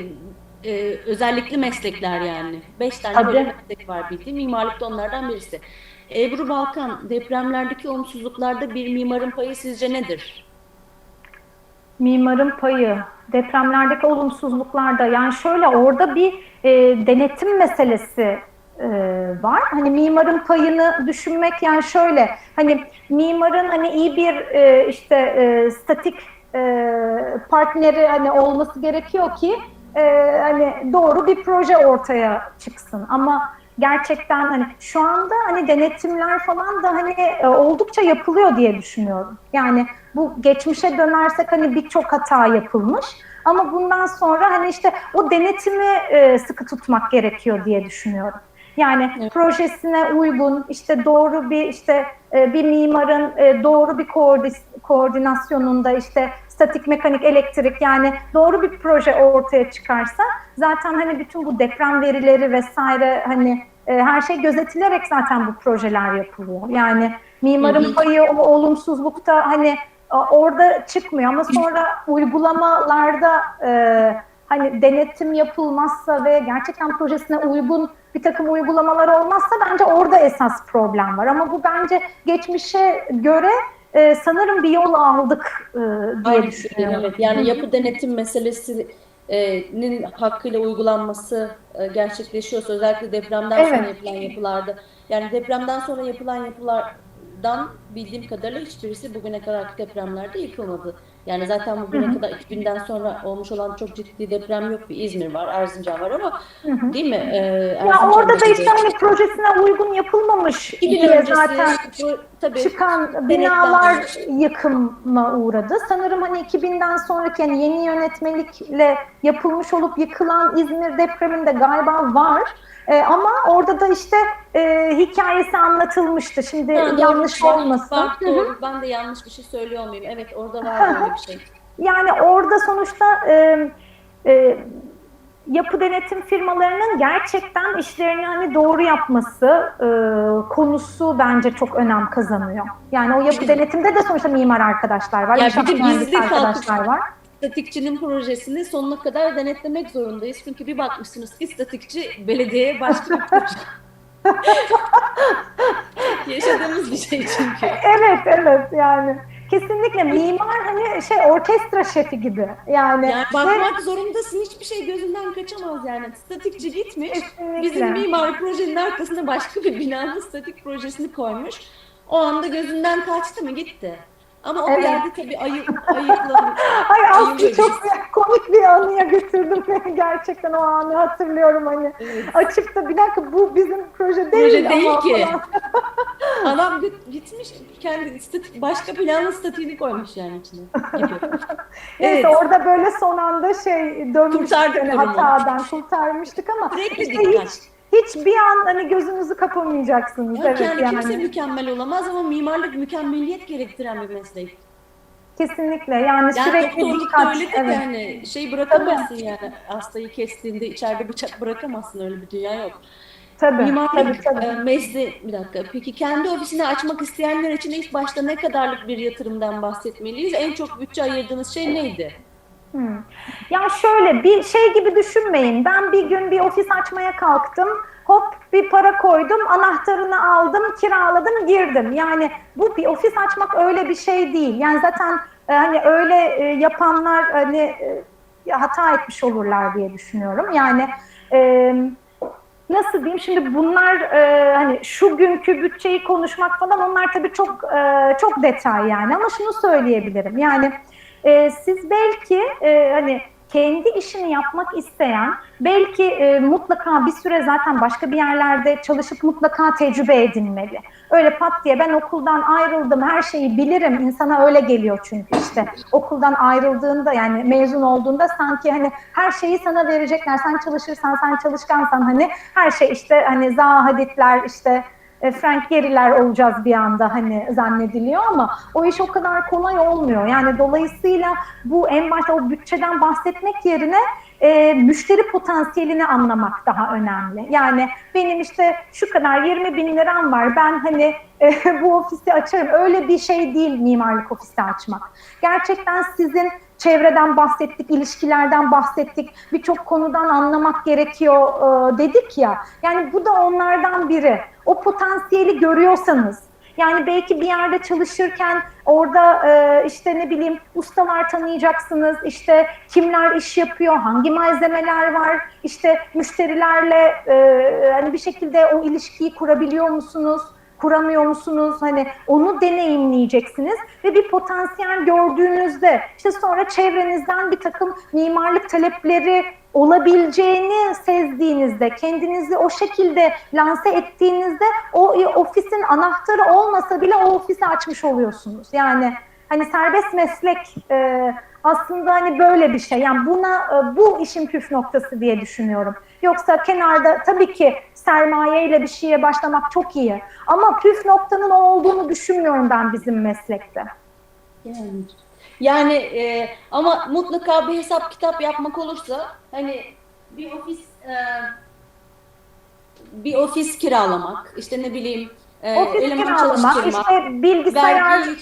özellikli meslekler yani. 5 tane böyle tabii. meslek var bildiğim. Mimarlık da onlardan birisi. Ebru Balkan, depremlerdeki olumsuzluklarda bir mimarın payı sizce nedir? Mimarın payı, depremlerdeki olumsuzluklarda, yani şöyle orada bir denetim meselesi var. Hani mimarın payını düşünmek, yani şöyle, hani mimarın hani iyi bir statik partneri hani olması gerekiyor ki hani doğru bir proje ortaya çıksın. Ama gerçekten hani şu anda hani denetimler falan da hani oldukça yapılıyor diye düşünüyorum. Yani bu geçmişe dönersek hani birçok hata yapılmış. Ama bundan sonra hani işte o denetimi sıkı tutmak gerekiyor diye düşünüyorum. Yani Evet. projesine uygun, işte doğru bir bir mimarın doğru bir koordinasyonunda, işte statik, mekanik, elektrik, yani doğru bir proje ortaya çıkarsa zaten hani bütün bu deprem verileri vesaire hani her şey gözetilerek zaten bu projeler yapılıyor. Yani mimarın payı o olumsuzlukta hani orada çıkmıyor, ama sonra uygulamalarda hani denetim yapılmazsa ve gerçekten projesine uygun bir takım uygulamalar olmazsa bence orada esas problem var. Ama bu bence geçmişe göre sanırım bir yol aldık diye Aynı düşünüyorum. evet. Yani yapı denetim meselesinin hakkıyla uygulanması gerçekleşiyorsa, özellikle depremden sonra Evet. yapılan yapılarda, yani depremden sonra yapılan yapılardan bildiğim kadarıyla hiçbirisi bugüne kadarki depremlerde yıkılmadı. Yani zaten bugüne kadar 2000'den sonra olmuş olan çok ciddi deprem yok. Bir İzmir var, Erzincan var ama değil mi? Ya orada da Erzincan'da işte gibi. hani projesine uygun yapılmamış 2000 diye öncesi zaten tabii çıkan binalar denetlenmemiş. yıkıma uğradı. Sanırım hani 2000'den sonraki yani yeni yönetmelikle yapılmış olup yıkılan İzmir depreminde galiba var. Ama orada da işte hikayesi anlatılmıştı. Şimdi Ha, doğru yanlış var. olmasın. Var doğru. Ben de yanlış bir şey söylüyor muyum? Evet, orada vardı öyle bir şey. Yani orada sonuçta e, yapı denetim firmalarının gerçekten işlerini hani doğru yapması konusu bence çok önem kazanıyor. Yani o yapı denetimde de sonuçta mimar arkadaşlar var, Ya bir inşaat de biz mühendisi de kalkıp arkadaşlar var. statikçinin projesini sonuna kadar denetlemek zorundayız. Çünkü bir bakmışsınız ki statikçi belediyeye başka bir proje. Yaşadığımız bir şey çünkü. Evet, evet, yani kesinlikle mimar hani orkestra şefi gibi. Yani Yani ve bakmak zorundasın. Hiçbir şey gözünden kaçamaz yani. Statikçi gitmiş. Bizim kesinlikle. mimar projenin arkasına başka bir binanın statik projesini koymuş. O anda gözünden kaçtı mı gitti. Ama o bir Evet. yerde tabii Ay, Aslı ayılıyor çok biz. komik bir anıya götürdüm beni, gerçekten o anı hatırlıyorum hani. Evet. Açıp da bir dakika, bu bizim proje Proje değil değil ama ki. falan. Adam gitmiş kendi başka planın statiğini koymuş yani içine gibi. Neyse, Evet. orada böyle son anda dönmüştük Kurtardık hani, durumu. hatadan kurtarmıştık ama Sürekli işte dikkat. hiç bir an hani gözünüzü kapamayacaksınız, Ya evet yani kimse yani. mükemmel olamaz ama mimarlık mükemmeliyet gerektiren bir meslek. Kesinlikle, yani Yani sürekli doktorluk da dikkat, öyledir evet. yani şey Tabii, bırakamazsın yani hastayı kestiğinde içeride bıçak bırakamazsın, öyle bir dünya yok. tabii, tabii, Mimarlık tabii. mesleği, bir dakika. Peki kendi ofisini açmak isteyenler için ilk başta ne kadarlık bir yatırımdan bahsetmeliyiz? En çok bütçe ayırdığınız şey neydi? Ya şöyle bir şey gibi düşünmeyin. Ben bir gün bir ofis açmaya kalktım. Hop, bir para koydum, anahtarını aldım, kiraladım, girdim. Yani bu bir ofis açmak öyle bir şey değil. Yani zaten hani öyle yapanlar hani hata etmiş olurlar diye düşünüyorum. Yani e, nasıl diyeyim, şimdi bunlar hani şu günkü bütçeyi konuşmak falan, onlar tabii çok çok detay yani, ama şunu söyleyebilirim yani siz belki hani kendi işini yapmak isteyen, belki mutlaka bir süre zaten başka bir yerlerde çalışıp mutlaka tecrübe edinmeli. Öyle pat diye ben okuldan ayrıldım, her şeyi bilirim, insana öyle geliyor çünkü işte okuldan ayrıldığında, yani mezun olduğunda sanki hani her şeyi sana verecekler, sen çalışırsan, sen çalışkansan hani her şey işte hani Zaha Hadidler, işte Frank Gehry'ler olacağız bir anda hani zannediliyor, ama o iş o kadar kolay olmuyor. Yani dolayısıyla bu en başta o bütçeden bahsetmek yerine müşteri potansiyelini anlamak daha önemli. Yani benim işte şu kadar 20 bin liram var, ben hani bu ofisi açarım. Öyle bir şey değil mimarlık ofisi açmak. Gerçekten sizin çevreden bahsettik, ilişkilerden bahsettik, birçok konudan anlamak gerekiyor dedik ya. Yani bu da onlardan biri. O potansiyeli görüyorsanız, Yani belki bir yerde çalışırken orada işte ne bileyim ustalar tanıyacaksınız, işte kimler iş yapıyor, hangi malzemeler var, işte müşterilerle hani bir şekilde o ilişkiyi kurabiliyor musunuz? Kuramıyor musunuz? Hani onu deneyimleyeceksiniz ve bir potansiyel gördüğünüzde işte sonra çevrenizden bir takım mimarlık talepleri olabileceğini sezdiğinizde, kendinizi o şekilde lanse ettiğinizde o ofisin anahtarı olmasa bile o ofisi açmış oluyorsunuz. Yani hani serbest meslek aslında hani böyle bir şey. Yani bu işin püf noktası diye düşünüyorum. Yoksa kenarda tabii ki sermayeyle bir şeye başlamak çok iyi. Ama püf noktanın o olduğunu düşünmüyorum ben bizim meslekte. Yani ama mutlaka bir hesap kitap yapmak olursa hani bir ofis kiralamak, işte ne bileyim Ofis eleman kiralamak, çalıştırmak, işte bilgisayar, vergi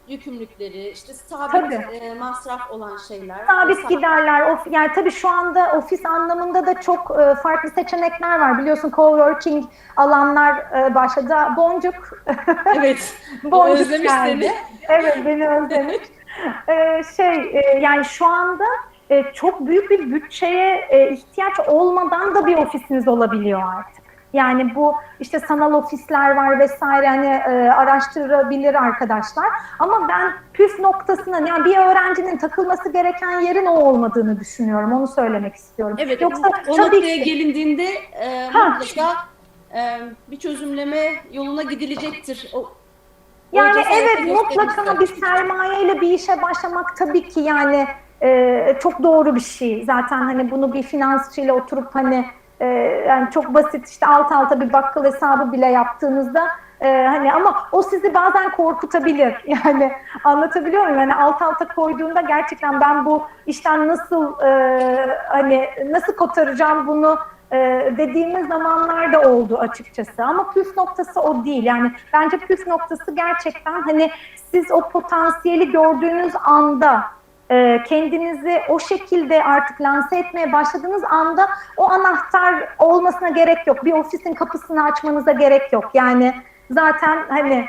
yükümlülükleri, işte sabit tabii. masraf olan şeyler. Sabit giderler. Yani tabii şu anda ofis anlamında da çok farklı seçenekler var. Biliyorsun coworking alanlar başladı. Boncuk, Evet, Boncuk özlemiş geldi. seni. Evet, beni özlemiş. Yani şu anda çok büyük bir bütçeye ihtiyaç olmadan da bir ofisiniz olabiliyor artık. Yani bu işte sanal ofisler var vesaire, hani araştırabilir arkadaşlar. Ama ben püf noktasına, yani bir öğrencinin takılması gereken yerin o olmadığını düşünüyorum. Onu söylemek istiyorum. Evet, Yoksa o tabii noktaya ki gelindiğinde mutlaka bir çözümleme yoluna gidilecektir. O yani cesareti evet, mutlaka bir gösterirse. sermayeyle bir işe başlamak tabii ki yani çok doğru bir şey. Zaten hani bunu bir finansçıyla oturup hani yani çok basit işte alt alta bir bakkal hesabı bile yaptığınızda hani ama o sizi bazen korkutabilir. Yani anlatabiliyor muyum? Yani alt alta koyduğunda gerçekten ben bu işten nasıl hani nasıl kotaracağım bunu dediğimiz zamanlar da oldu açıkçası. Ama püf noktası o değil. Yani bence püf noktası gerçekten hani siz o potansiyeli gördüğünüz anda kendinizi o şekilde artık lanse etmeye başladığınız anda o anahtar olmasına gerek yok. Bir ofisin kapısını açmanıza gerek yok. Yani zaten hani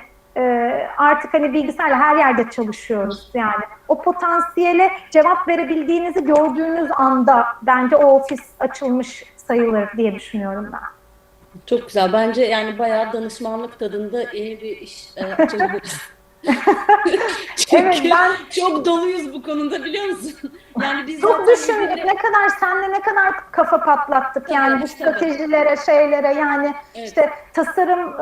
artık hani bilgisayarla her yerde çalışıyoruz yani. O potansiyele cevap verebildiğinizi gördüğünüz anda bence o ofis açılmış sayılır diye düşünüyorum ben. Çok güzel. Bence yani bayağı danışmanlık tadında yeni bir iş açabiliriz. Evet, Çünkü ben çok doluyuz bu konuda, biliyor musun? Yani biz çok zaten düşündük. Ne kadar senle ne kadar kafa patlattık yani bu tabii, tabii. stratejilere, şeylere, yani Evet, işte tasarım,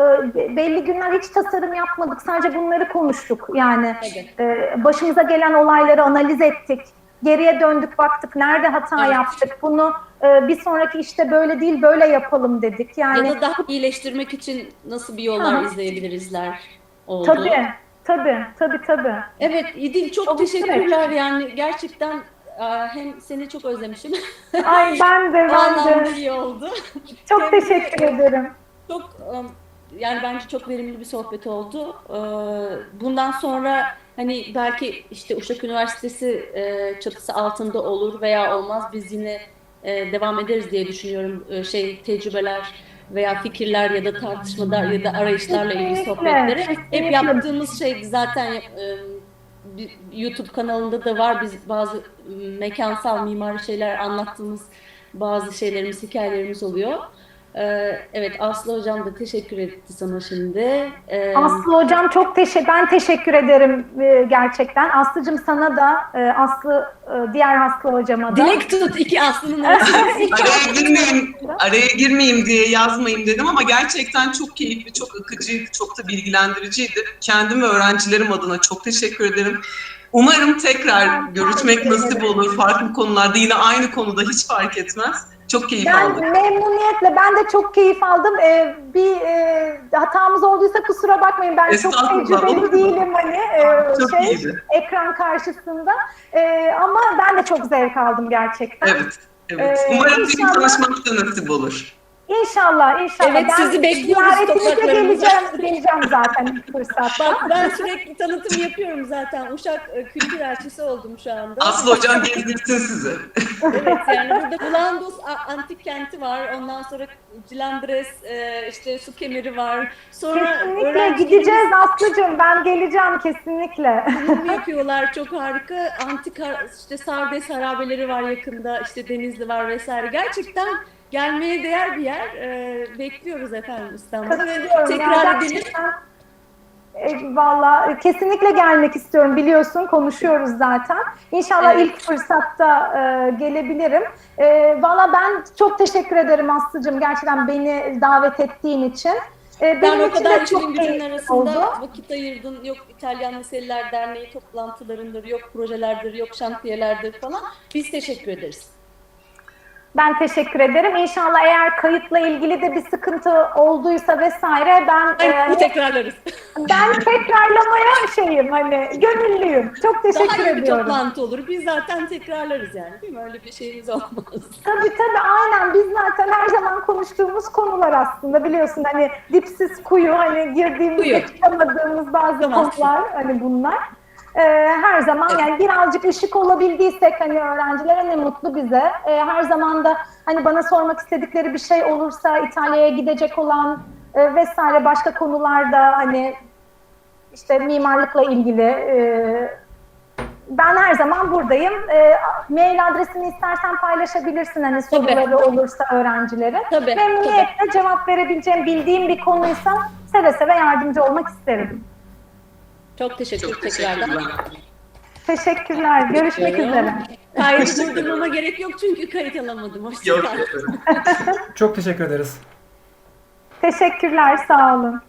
belli günler hiç tasarım yapmadık. Sadece bunları konuştuk. Yani tabii. başımıza gelen olayları analiz ettik. Geriye döndük, baktık nerede hata Evet. yaptık. Bunu bir sonraki işte böyle değil, böyle yapalım dedik. Ya Yani da daha iyileştirmek için nasıl bir yollar izleyebilirizler oldu. tabii, tabii, tabii, tabii. Evet İdil, çok O bir süreç. teşekkürler. Yani gerçekten hem seni çok özlemişim. Ay ben de, O ben anlamda de. iyi oldu. Çok Hem de teşekkür ederim. çok yani bence çok verimli bir sohbet oldu. Bundan sonra hani belki işte Uşak Üniversitesi çatısı altında olur veya olmaz, biz yine devam ederiz diye düşünüyorum. Tecrübeler veya fikirler ya da tartışmalar ya da arayışlarla ilgili Kesinlikle, sohbetlere hep kesinlikle. yaptığımız şey zaten YouTube kanalında da var. Biz bazı mekansal mimari şeyler anlattığımız bazı şeylerimiz, hikayelerimiz oluyor. Evet, Aslı Hocam da teşekkür etti sana şimdi. Aslı Hocam çok ben teşekkür ederim gerçekten. Aslıcığım sana da, diğer Aslı Hocama da. Dilek tut, iki Aslı'nın arasında. Araya girmeyeyim diye yazmayayım dedim ama gerçekten çok keyifli, çok akıcı, çok da bilgilendiriciydi. Kendim ve öğrencilerim adına çok teşekkür ederim. Umarım tekrar görüşmek nasip olur. Farklı konularda, yine aynı konuda, hiç fark etmez. Çok keyif aldık. Memnuniyetle, ben de çok keyif aldım. Bir hatamız olduysa kusura bakmayın. Ben çok tecrübeli değilim hani çok iyiydi. ekran karşısında. Ama ben de çok zevk aldım gerçekten. Evet, evet. Umarım bir tanışmak da nasip olur. İnşallah, inşallah. Evet, sizi bekliyoruz ziyaretinize topraklarımıza. geleceğim zaten ilk fırsatta. Bak ben sürekli tanıtım yapıyorum zaten. Uşak Kültür Elçisi oldum şu anda. Aslı hocam gezdirsin sizi. Evet yani burada Bulandos Antik Kenti var. Ondan sonra Cilandres, işte su kemeri var. Sonra Kesinlikle öğrencilerimiz gideceğiz Aslı'cığım. Ben geleceğim kesinlikle. sunum yapıyorlar. Çok harika. Antik işte Sardes harabeleri var yakında. İşte Denizli var vesaire. Gerçekten gelmeye değer bir yer. Bekliyoruz efendim İstanbul'da. Katılıyorum. Tekrar Yani edelim. gerçekten, valla kesinlikle gelmek istiyorum, biliyorsun, konuşuyoruz zaten. İnşallah Evet. ilk fırsatta gelebilirim. Valla ben çok teşekkür ederim Aslı'cığım, gerçekten beni davet ettiğin için. Ben Benim o için kadar de işin çok gücün keyifli arasında oldu. vakit ayırdın. Yok İtalyan Liseliler Derneği toplantılarındır, yok projelerdir, yok şantiyelerdir falan. Biz teşekkür ederiz. Ben teşekkür ederim. İnşallah eğer kayıtla ilgili de bir sıkıntı olduysa vesaire Bu tekrarlarız. ben tekrarlamaya şeyim, hani gönüllüyüm. Çok teşekkür Daha iyi bir ediyorum. toplantı olur. Biz zaten tekrarlarız yani. Değil mi? Öyle bir şeyimiz olmaz. Tabii aynen, biz zaten her zaman konuştuğumuz konular aslında, biliyorsun, hani dipsiz kuyu, hani girdiğimizde Kuyu. çıkamadığımız bazı Çıkamazsın. konular, hani bunlar. Her zaman yani birazcık ışık olabildiysek hani öğrencilere ne mutlu bize. Her zaman da hani bana sormak istedikleri bir şey olursa, İtalya'ya gidecek olan vesaire başka konularda, hani işte mimarlıkla ilgili, ben her zaman buradayım. Mail adresini istersen paylaşabilirsin, hani soruları olursa öğrencilerin. Tabii, Memnuniyetle cevap verebileceğim, bildiğim bir konuysa seve seve yardımcı olmak isterim. Çok teşekkür Çok tekrardan. teşekkürler. Teşekkürler. Görüşmek üzere. Kaydı durdurmama gerek yok çünkü kayıt alamadım. Hoşça Yok kal. efendim. Çok teşekkür ederiz. Teşekkürler. Sağ olun.